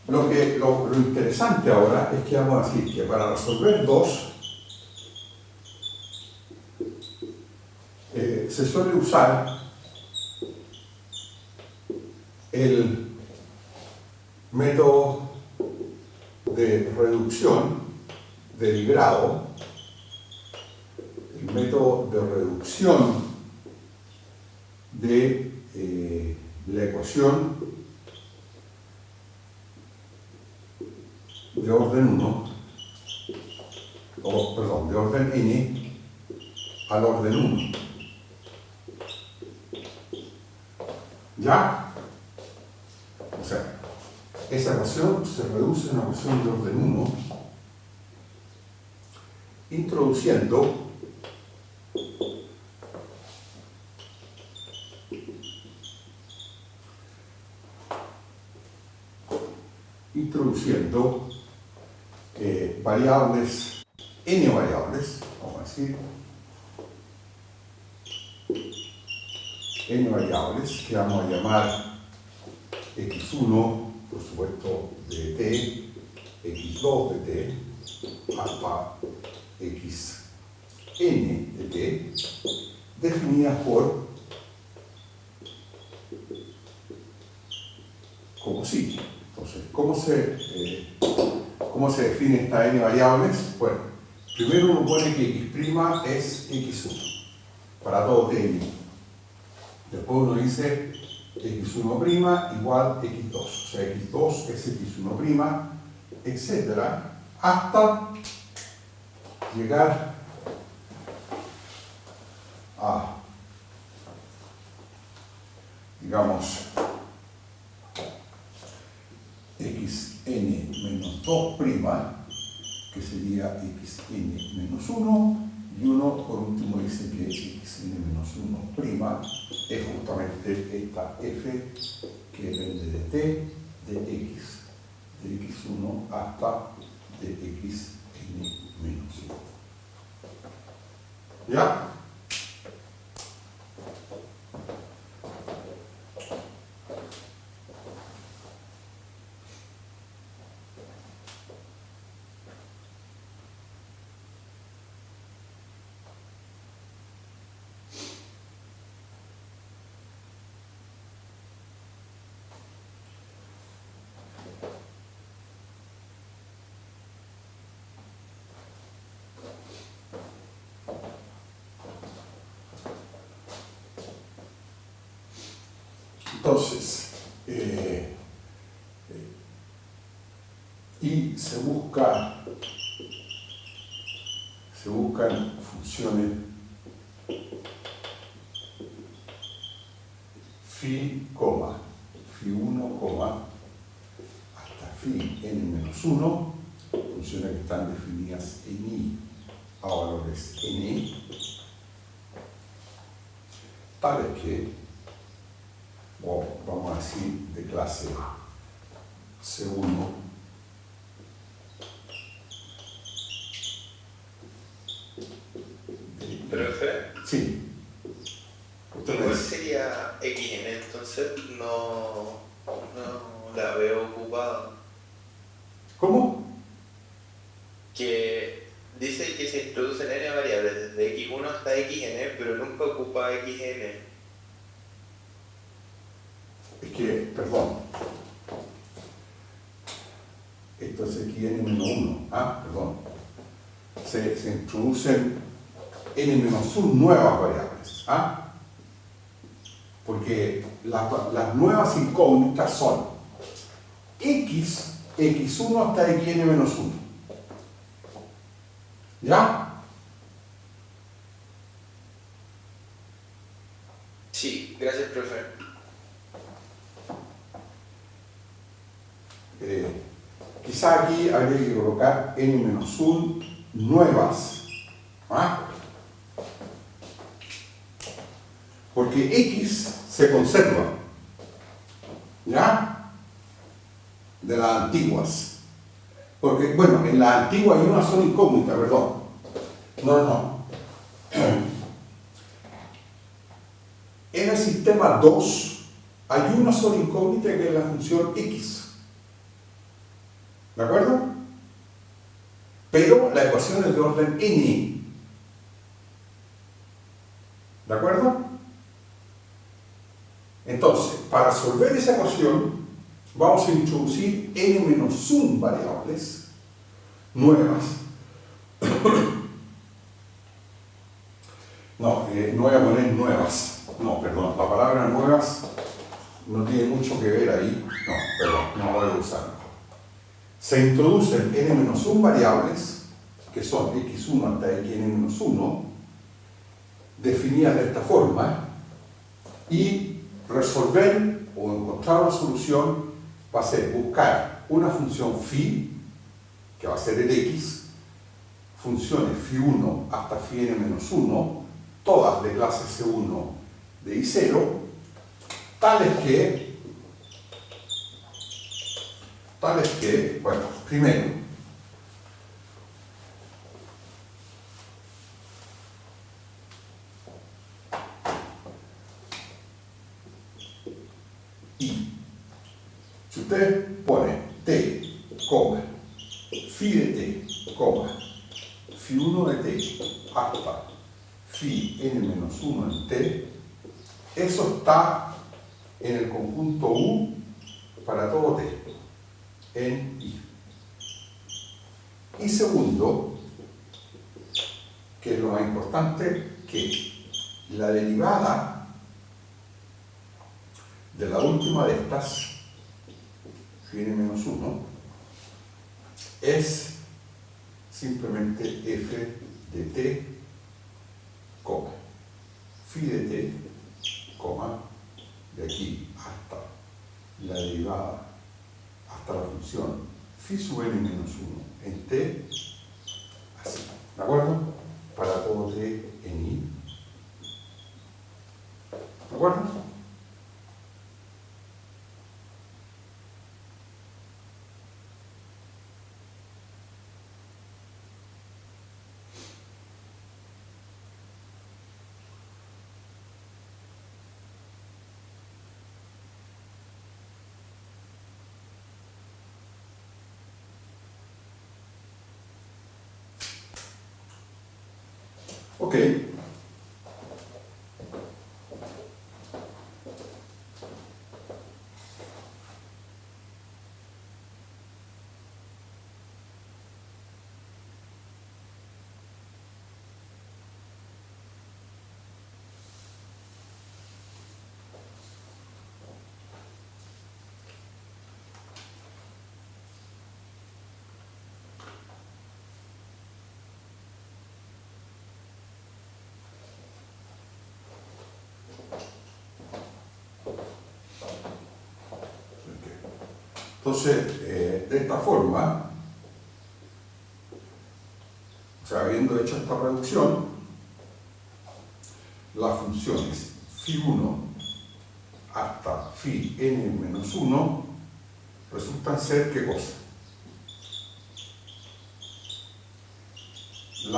S1: lo interesante ahora es que vamos a decir que para resolver 2 se suele usar el método de reducción del grado, el método de reducción de la ecuación de orden 1, o perdón, de orden n al orden 1. ¿Ya? O sea, esa ecuación se reduce a una ecuación de orden 1 introduciendo variables, n variables, vamos a decir, n variables que vamos a llamar x1, por supuesto, de t, x2 de t, hasta xn de t, definidas por como sigue. Entonces, ¿cómo se define esta n variables? Bueno, primero uno pone que x' es x1 para todo t. Después uno dice x1' igual x2, o sea, x2 es x1', etcétera, hasta llegar a, digamos, xn menos 2', que sería xn menos 1, y uno por último dice que xn menos 1' es justamente esta f que depende de t, de x, de x1 hasta de xn menos 1. ¿Ya? Entonces, y se buscan funciones phi, phi1, hasta phi n-1, funciones que están definidas en i a valores n, tales que, o vamos a decir, de clase C1,
S2: ¿Profe?
S1: sí.
S2: ¿Cuál sería xn? Entonces no la veo ocupada.
S1: ¿Cómo?
S2: Que dice que se introducen n variables desde x1 hasta xn, pero nunca ocupa xn.
S1: Es que, perdón, esto es xn-1, perdón, se introducen n-1 nuevas variables, porque las nuevas incógnitas son x1 hasta xn-1, ¿ya?
S2: Sí,
S4: Gracias, profe.
S1: Quizá aquí habría que colocar n-1 nuevas. ¿Ah? Porque x se conserva, ¿ya? De las antiguas. Porque, bueno, en las antiguas hay una sola incógnita, perdón. No. En el sistema 2 hay una sola incógnita que es la función x. ¿De acuerdo? Pero la ecuación es de orden n. ¿De acuerdo? Entonces, para resolver esa ecuación, vamos a introducir n-1 variables nuevas. No voy a poner nuevas. No, perdón, la palabra nuevas no tiene mucho que ver ahí. No, perdón, no voy a usarla. Se introducen n-1 variables, que son x1 hasta xn-1, definidas de esta forma, y resolver o encontrar una solución va a ser buscar una función phi, que va a ser el x, funciones phi1 hasta phi n-1, todas de clase C1 de I0, tales que, bueno, primero, y si usted pone t, phi de t, phi 1 de t hasta phi n-1 en t, eso está en el conjunto U para todo t, en I. Y segundo, que es lo más importante, que la derivada de la última de estas, phi n-1, es simplemente f de t, phi de t, de aquí hasta la derivada, hasta la función phi sub n-1 en t, así, ¿de acuerdo? Para todo t en I, ¿de acuerdo? Ok. Entonces, de esta forma, o sea, habiendo hecho esta reducción, las funciones phi1 hasta phi n-1 resultan ser, ¿qué cosa? O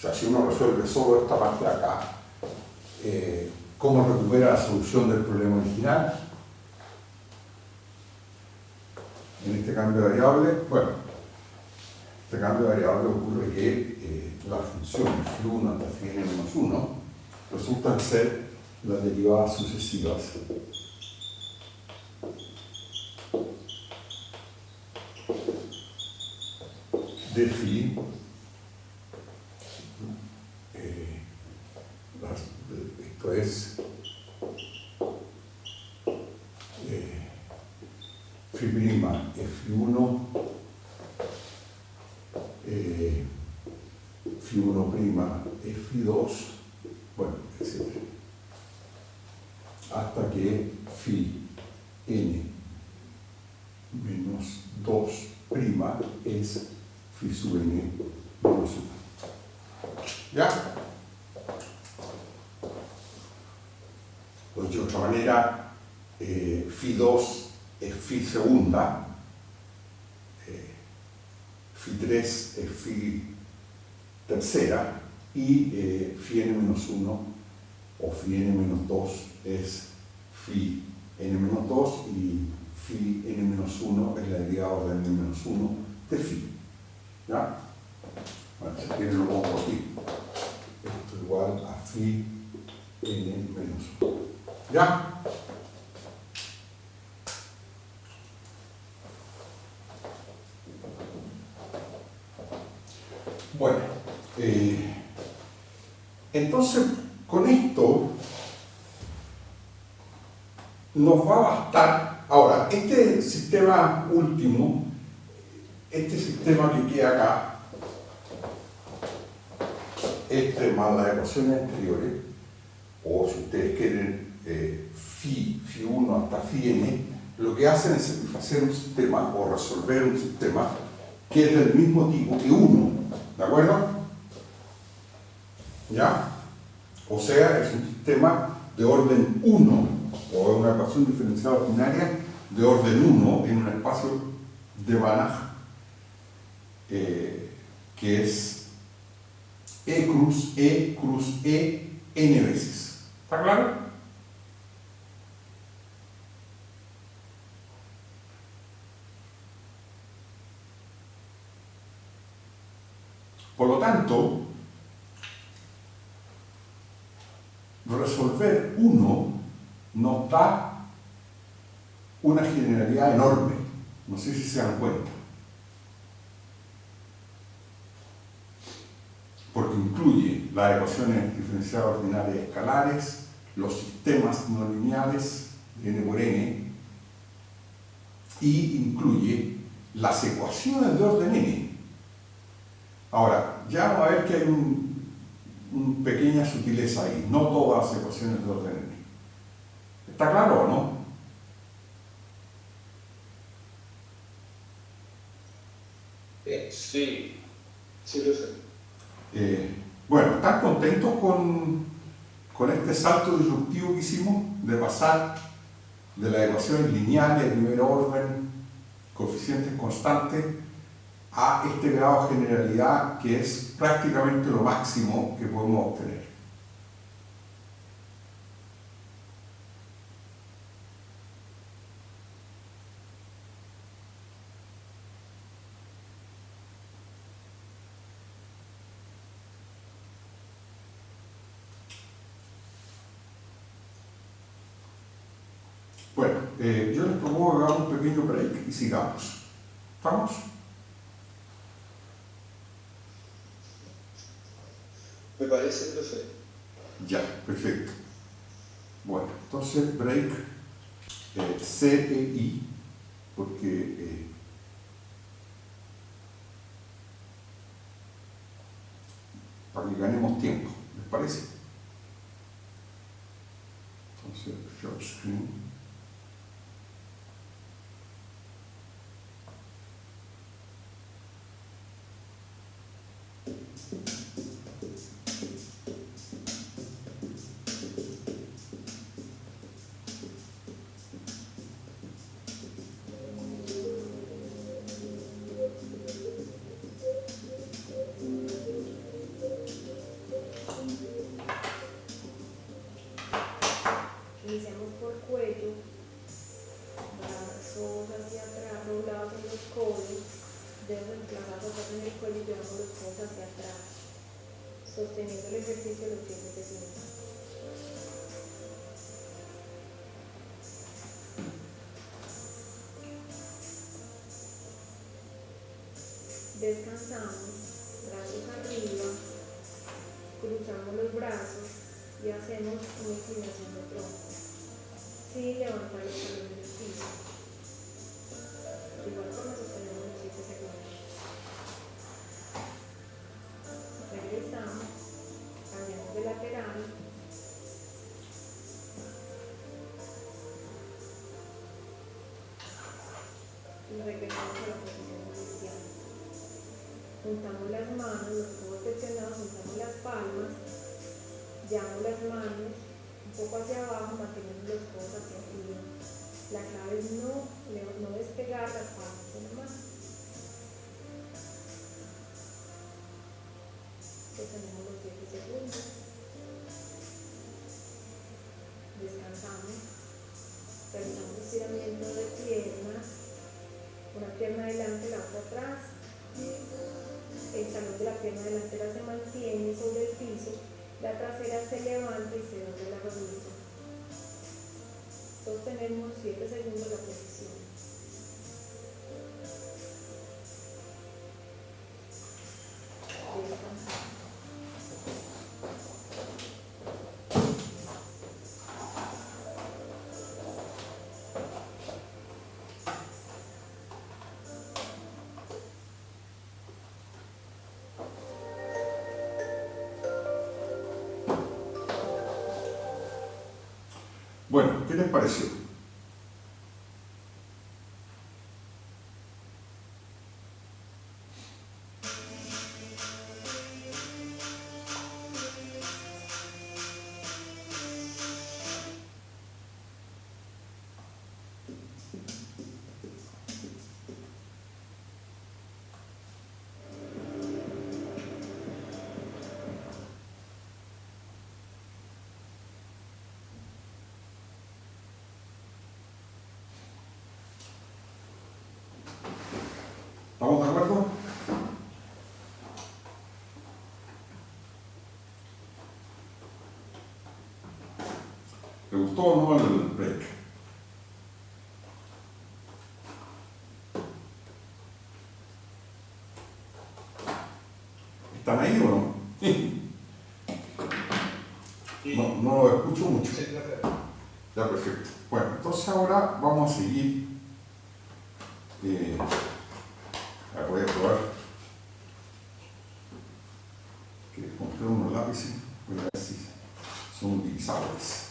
S1: sea, si uno resuelve solo esta parte de acá, ¿cómo recupera la solución del problema original? En este cambio de variable, bueno, este cambio de variable ocurre que las funciones phi1 hasta phi n-1 resultan ser las derivadas sucesivas de phi, esto es phi' es phi1, phi1' es phi2, bueno, etc. hasta que phi n menos 2' es phi sub n menos 1. ¿Ya? Pues de otra manera, phi 2 es phi segunda, phi 3 es phi tercera y phi n menos 1 o phi n menos 2 es phi n menos 2 y phi n menos 1 es la derivada de n menos 1 de phi. ¿Ya? Bueno, si quieren lo pongo aquí. Esto es igual a phi n menos 1. ¿Ya? Bueno, entonces con esto nos va a bastar. Ahora, este sistema último, este sistema que queda acá, este más las ecuaciones anteriores, o si ustedes quieren phi 1 hasta phi n, lo que hacen es satisfacer un sistema o resolver un sistema que es del mismo tipo que 1, ¿de acuerdo? ¿Ya? O sea, es un sistema de orden 1, o una ecuación diferencial ordinaria de orden 1 en un espacio de Banach, que es E cruz E n veces. ¿Está claro? Por lo tanto, resolver 1 nos da una generalidad enorme. No sé si se dan cuenta. Porque incluye las ecuaciones diferenciales ordinarias escalares, los sistemas no lineales de n por n, y incluye las ecuaciones de orden n. Ahora, ya vamos a ver que hay una pequeña sutileza ahí. No todas las ecuaciones de orden n. ¿Está claro o no?
S2: Sí, sí lo sé.
S1: Bueno, ¿están contentos con este salto disruptivo que hicimos de pasar de las ecuaciones lineales de primer orden, coeficientes constantes, a este grado de generalidad que es prácticamente lo máximo que podemos obtener? Bueno, yo les propongo que hagamos un pequeño break y sigamos. ¿Estamos?
S2: Me parece, profe.
S1: Ya, perfecto. Bueno, entonces break C e I, porque para que ganemos tiempo, ¿les parece? Entonces, short screen.
S4: Iniciamos por cuello, brazos hacia atrás, doblados en los codos, dedos emplazados atrás en el cuello y llevamos los codos hacia atrás, sosteniendo el ejercicio los 7 segundos. Descansamos, brazos arriba, cruzamos los brazos y hacemos una inclinación de tronco, sin levantar los talones del piso. De igual forma sostenemos los 7 segundos. Regresamos, cambiamos de lateral, regresamos a la posición inicial. Juntamos las manos, los codos flexionados, juntamos las palmas, llevamos las manos un poco hacia abajo, manteniendo los codos hacia arriba. La clave es no despegar las palmas de la mano. Sostenemos los 7 segundos. Descansamos. Realizamos estiramiento de piernas. Una pierna adelante, la otra atrás. El talón de la pierna delantera se mantiene sobre el piso. La trasera se levanta y se dobla la rodilla. Sostenemos 7 segundos la posición. Descansamos.
S1: Bueno, ¿qué les pareció? ¿Estamos de acuerdo? ¿Le gustó o no el break? ¿Están ahí o no? No lo escucho mucho.
S3: Sí, profe.
S1: Ya, perfecto. Bueno, entonces ahora vamos a seguir. Voy a probar que compré unos lápices, voy a ver si son utilizables.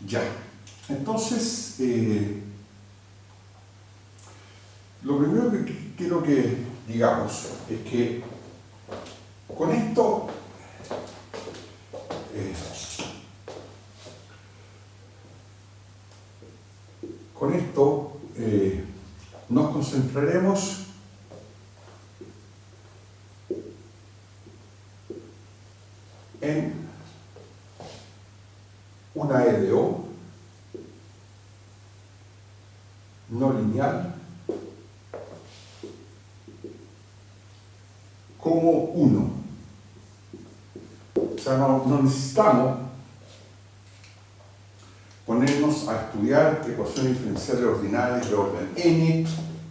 S1: Ya, entonces lo primero que quiero que digamos es que con esto nos concentraremos en una EDO no lineal como uno. O sea, no necesitamos ponernos a estudiar ecuaciones diferenciales ordinales de orden n,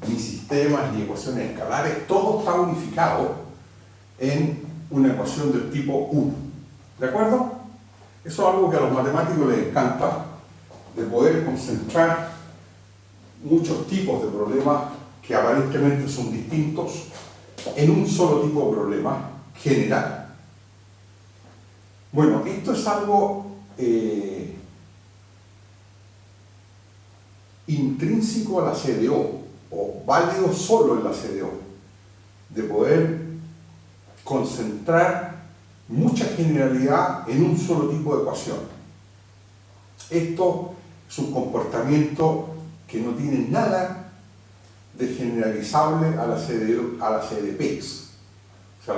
S1: ni sistemas, ni ecuaciones escalares. Todo está unificado en una ecuación del tipo 1. ¿De acuerdo? Eso es algo que a los matemáticos les encanta, de poder concentrar muchos tipos de problemas que aparentemente son distintos en un solo tipo de problema general. Bueno, esto es algo intrínseco a la CDO, o válido solo en la CDO, de poder concentrar mucha generalidad en un solo tipo de ecuación. Esto es un comportamiento que no tiene nada de generalizable a la CDPX. O sea,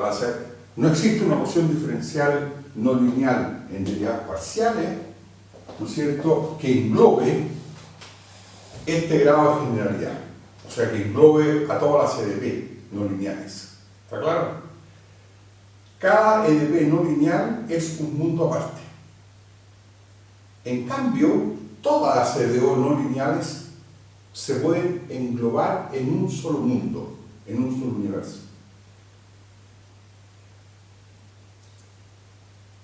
S1: no existe una ecuación diferencial no lineal en derivadas parciales, ¿no es cierto?, que englobe este grado de generalidad. O sea, que englobe a todas las EDP no lineales. ¿Está claro? Cada EDP no lineal es un mundo aparte. En cambio, todas las EDO no lineales se pueden englobar en un solo mundo, en un solo universo.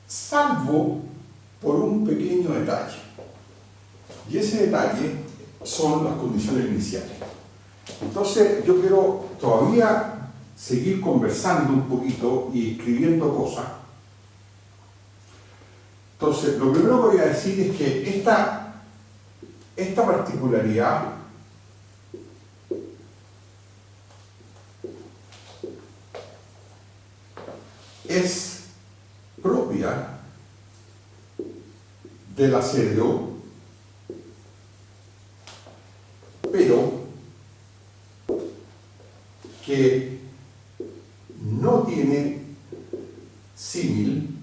S1: Salvo por un pequeño detalle. Y ese detalle son las condiciones iniciales. Entonces, yo quiero todavía seguir conversando un poquito y escribiendo cosas. Entonces, lo primero que voy a decir es que Esta particularidad es propia de la CDO, pero que no tiene símil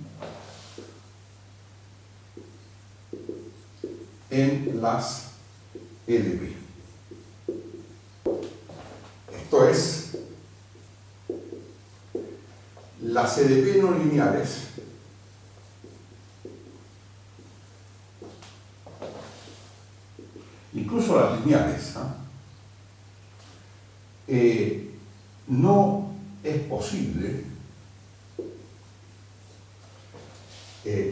S1: en las EDP. Esto es, las EDP no lineales incluso las lineales, no es posible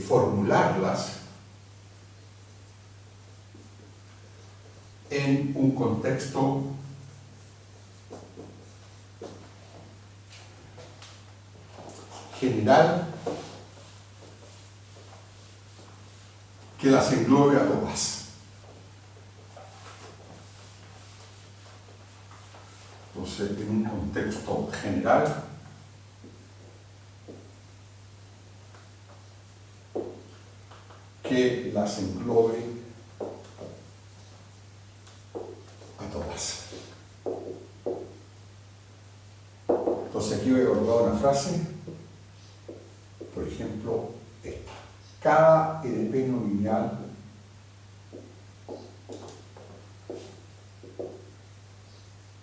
S1: formularlas en un contexto general que las englobe a todas. Entonces, en un contexto general, que las englobe a todas. Entonces, aquí voy a colocar una frase, por ejemplo, esta. Cada EDP no lineal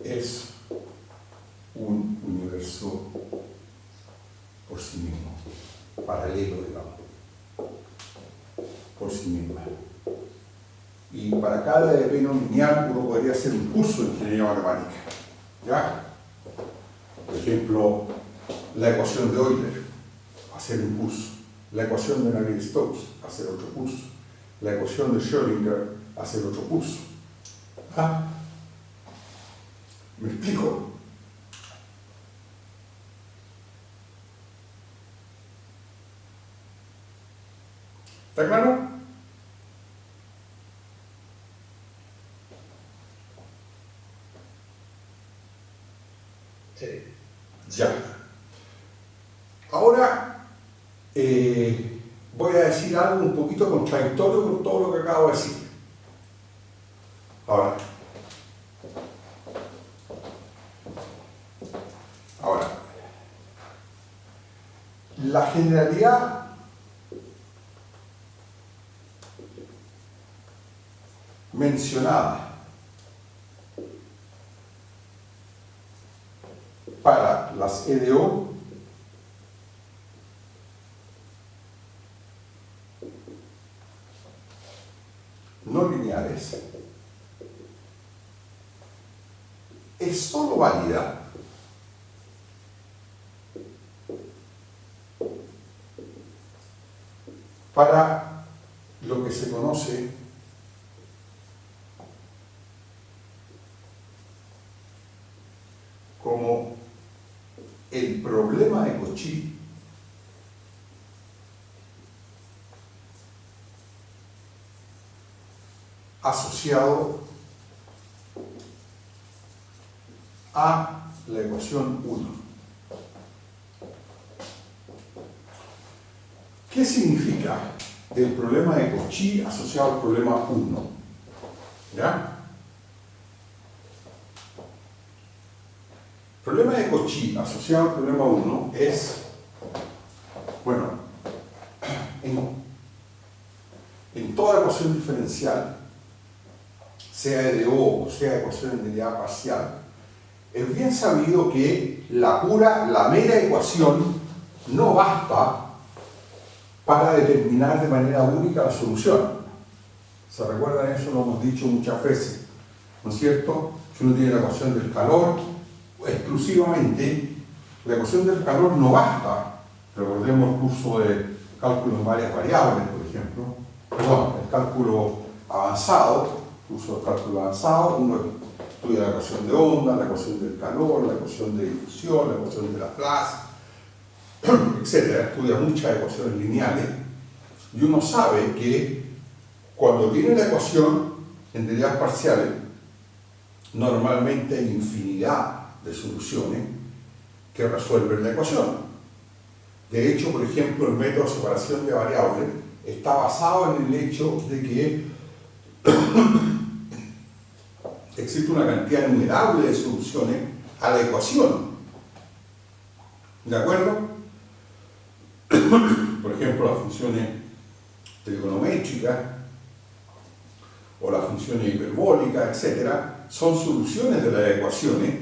S1: es un universo por sí mismo, paralelo, digamos, por sí misma. Y para cada EDP no lineal uno podría hacer un curso de ingeniería matemática, ¿ya? Por ejemplo, la ecuación de Euler, hacer un curso. La ecuación de Navier-Stokes, hacer otro curso. La ecuación de Schrödinger, hacer otro curso. ¿Ah? ¿Me explico? ¿Está claro?
S3: Sí.
S1: Ya. Ahora voy a decir algo un poquito contradictorio con todo lo que acabo de decir. Ahora, la generalidad mencionada para las EDO no lineales es sólo válida para lo que se conoce como el problema de Cauchy asociado a la ecuación 1. ¿Qué significa el problema de Cauchy asociado al problema 1? ¿Ya? El problema de Cauchy asociado al problema 1 es, bueno, en toda ecuación diferencial, sea EDO o sea ecuación en derivada parcial, es bien sabido que la mera ecuación no basta para determinar de manera única la solución. ¿Se recuerdan eso? Lo hemos dicho muchas veces, ¿no es cierto? Si uno tiene la ecuación del calor, exclusivamente, la ecuación del calor no basta. Recordemos el curso de cálculo en varias variables, por ejemplo. Perdón, el cálculo avanzado, curso de cálculo avanzado, uno estudia la ecuación de onda, la ecuación del calor, la ecuación de difusión, la ecuación de Laplace, etc. Estudia muchas ecuaciones lineales y uno sabe que cuando tiene la ecuación en derivadas parciales, normalmente hay infinidad de soluciones que resuelven la ecuación. De hecho, por ejemplo, el método de separación de variables está basado en el hecho de que existe una cantidad innumerable de soluciones a la ecuación. ¿De acuerdo? Por ejemplo, las funciones trigonométricas o las funciones hiperbólicas, etcétera, son soluciones de las ecuaciones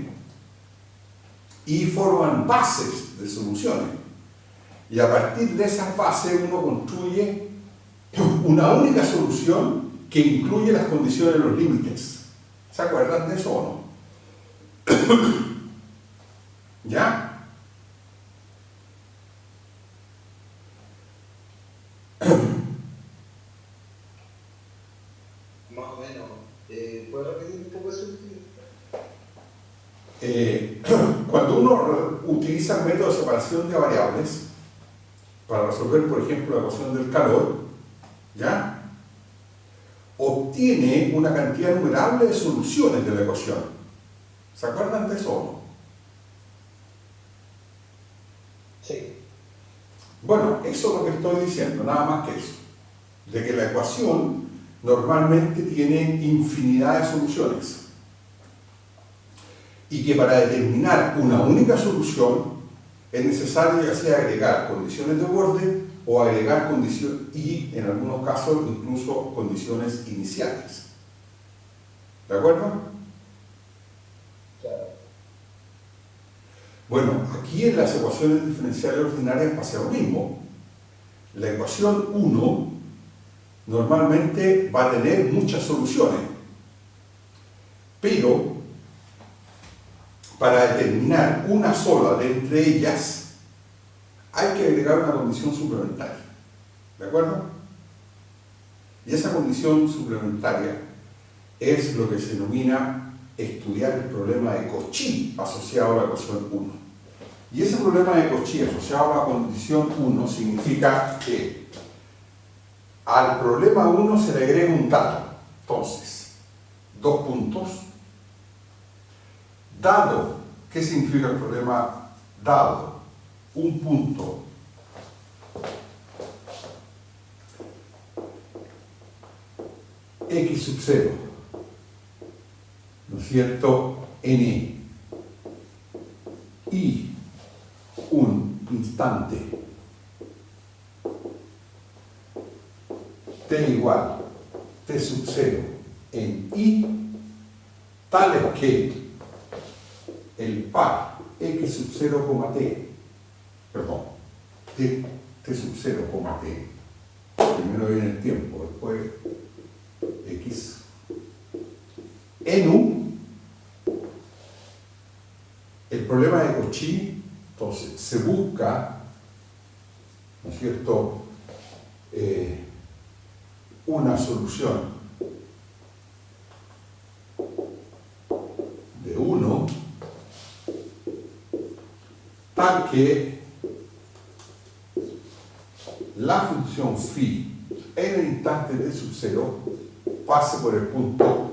S1: y forman bases de soluciones. Y a partir de esas bases uno construye una única solución que incluye las condiciones de los límites. ¿Se acuerdan de eso o no? ¿Ya?
S3: Más o menos. ¿Puedes repetir un poco eso?
S1: Cuando uno utiliza el método de separación de variables para resolver, por ejemplo, la ecuación del calor, ¿ya? Obtiene una cantidad innumerable de soluciones de la ecuación. ¿Se acuerdan de eso o no?
S3: Sí.
S1: Bueno, eso es lo que estoy diciendo, nada más que eso. De que la ecuación normalmente tiene infinidad de soluciones. Y que para determinar una única solución es necesario ya sea agregar condiciones de borde o agregar condiciones y en algunos casos incluso condiciones iniciales. ¿De acuerdo?
S3: Claro.
S1: Bueno, aquí en las ecuaciones diferenciales ordinarias pasa lo mismo. La ecuación 1 normalmente va a tener muchas soluciones, pero para determinar una sola de entre ellas hay que agregar una condición suplementaria. ¿De acuerdo? Y esa condición suplementaria es lo que se denomina estudiar el problema de Cauchy asociado a la ecuación 1. Y ese problema de Cauchy asociado a la condición 1 significa que al problema 1 se le agrega un dato. Entonces, dos puntos. Dado, ¿qué significa el problema dado? Un punto x sub 0, ¿no es cierto? N y un instante t igual t sub 0 en i, tales que el par x sub 0, t, perdón, t sub 0, t, primero viene el tiempo, después x, en u, el problema de Cauchy, entonces se busca, ¿no es cierto?, una solución de 1 tal que la función phi en el instante t sub 0 pase por el punto,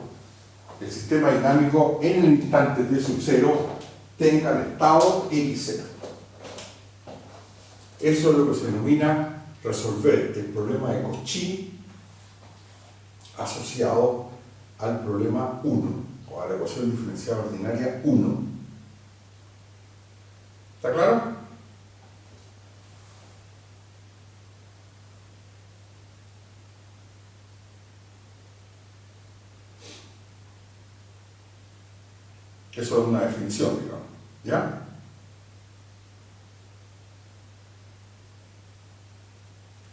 S1: el sistema dinámico en el instante t sub 0 tenga el estado x0. Eso es lo que se denomina resolver el problema de Cauchy asociado al problema 1 o a la ecuación diferencial ordinaria 1. ¿Está claro? Eso es una definición, digamos. ¿Ya?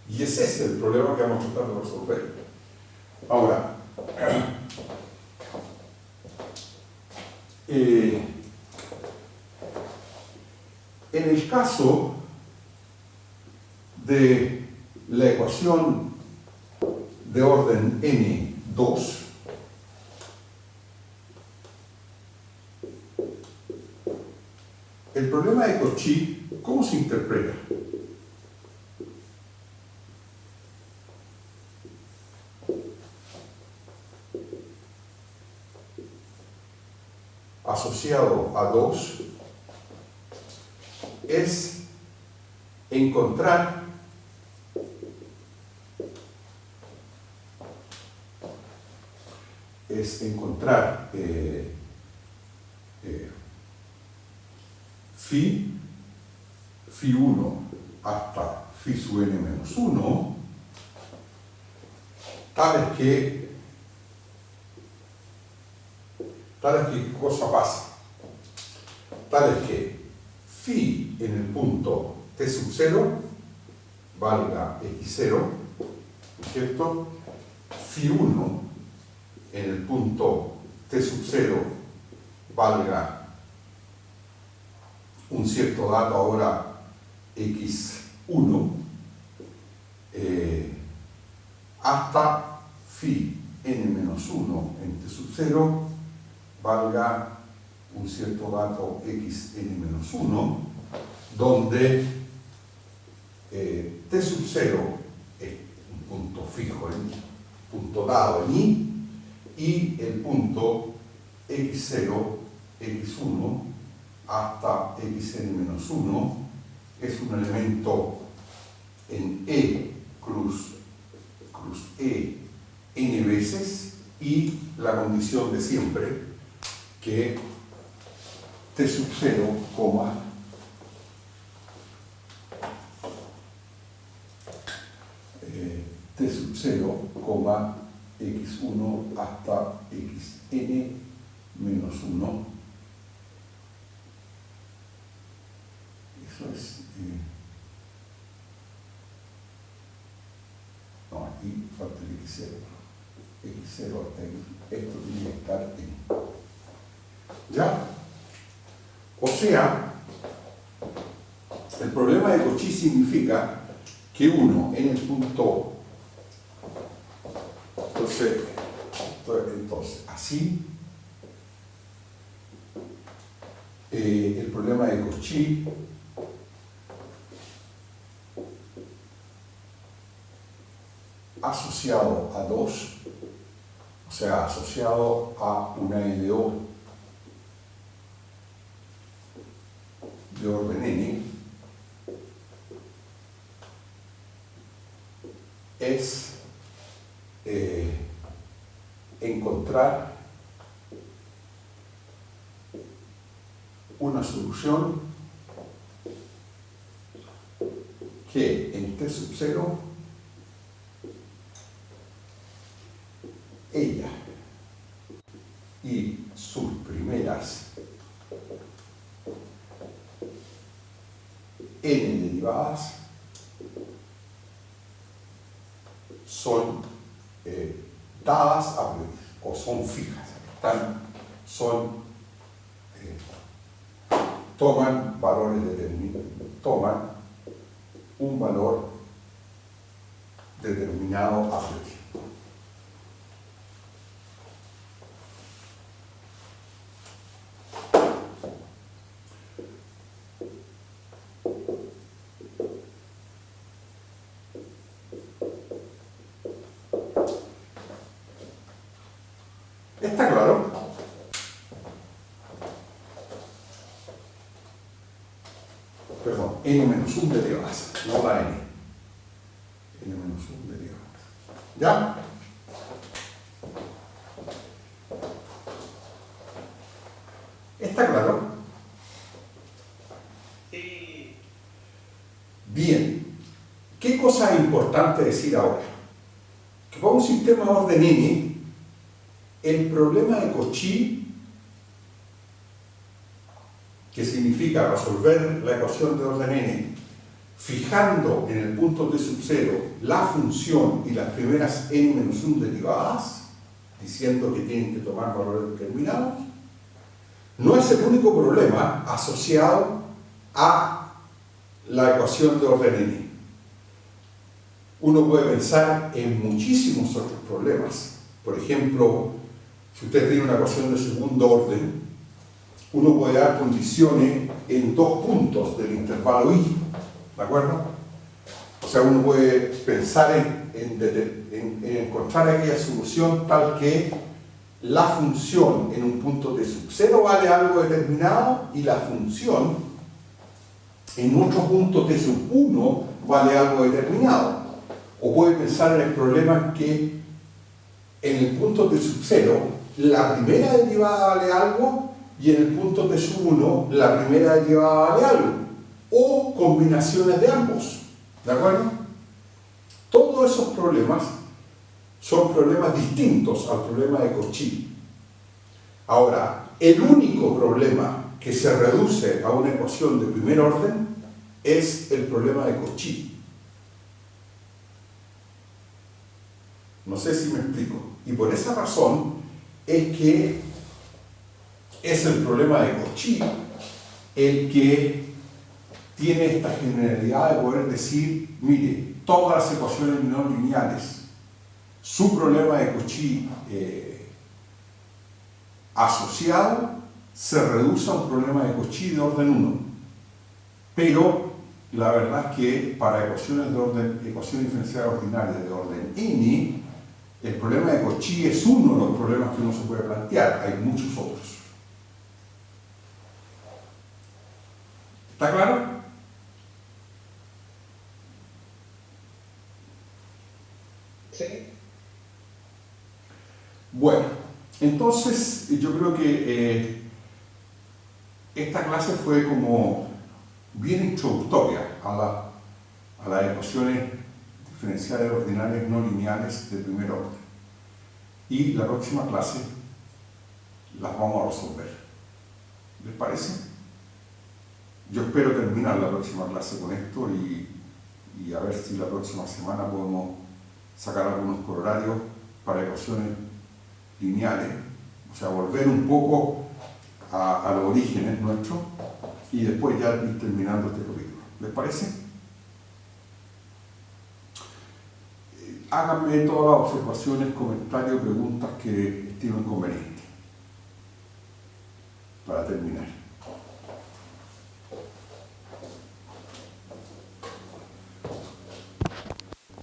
S1: Y ese es el problema que vamos a tratar de resolver. Ahora, en el caso de la ecuación de orden n2, el problema de Cauchy, ¿cómo se interpreta? asociado a 2 es encontrar phi 1 hasta phi sub n menos 1, tales que ¿qué cosa pasa? Tales que phi en el punto t sub 0 valga x0, ¿no es cierto? Phi 1 en el punto t sub 0 valga un cierto dato ahora x1, hasta phi n-1 en t sub 0 valga un cierto dato xn-1, donde t sub 0 es un punto fijo, punto dado en I, y el punto x0, x1 hasta xn-1 es un elemento en E cruz E n veces, y la condición de siempre que t sub 0, t sub 0, x1 hasta xn menos 1, eso es, no, aquí falta el x0 hasta x, esto tiene que estar en, ¿ya? O sea, el problema de Cauchy significa que uno en el punto, entonces así, el problema de Cauchy asociado a 2, o sea, asociado a una LO de orden n, es encontrar una solución que en t sub 0 ella y sus primeras n derivadas son dadas a priori, o son fijas, toman valores determinados, toman un valor determinado a priori. ¿Está claro? Perdón, n-1 derivadas, no la n. n-1 derivadas. ¿Ya? ¿Está claro?
S2: Sí.
S1: Bien. ¿Qué cosa es importante decir ahora? Que para un sistema de orden n, el problema de Cauchy, que significa resolver la ecuación de orden n, fijando en el punto t sub 0 la función y las primeras n-1 derivadas, diciendo que tienen que tomar valores determinados, no es el único problema asociado a la ecuación de orden n. Uno puede pensar en muchísimos otros problemas. Por ejemplo, si usted tiene una ecuación de segundo orden, uno puede dar condiciones en 2 puntos del intervalo I, ¿de acuerdo? O sea, uno puede pensar en encontrar aquella solución tal que la función en un punto t sub 0 vale algo determinado y la función en otro punto t sub 1 vale algo determinado. O puede pensar en el problema que en el punto t sub 0 la primera derivada vale algo y en el punto t sub 1 la primera derivada vale algo. O combinaciones de ambos. ¿De acuerdo? Todos esos problemas son problemas distintos al problema de Cauchy. Ahora, el único problema que se reduce a una ecuación de primer orden es el problema de Cauchy. No sé si me explico. Y por esa razón es que es el problema de Cauchy el que tiene esta generalidad de poder decir, mire, todas las ecuaciones no lineales, su problema de Cauchy asociado se reduce a un problema de Cauchy de orden 1. Pero la verdad es que para ecuaciones diferenciales ordinarias de orden n, el problema de Cauchy es uno de los problemas que uno se puede plantear. Hay muchos otros. ¿Está claro?
S3: Sí.
S1: Bueno, entonces yo creo que esta clase fue como bien introductoria a las ecuaciones diferenciales ordinarias no lineales de primer orden. Y la próxima clase las vamos a resolver. ¿Les parece? Yo espero terminar la próxima clase con esto y a ver si la próxima semana podemos sacar algunos corolarios para ecuaciones lineales, o sea, volver un poco a los orígenes nuestros y después ya ir terminando este capítulo. ¿Les parece? Háganme todas las observaciones, comentarios, preguntas que estimen convenientes para terminar.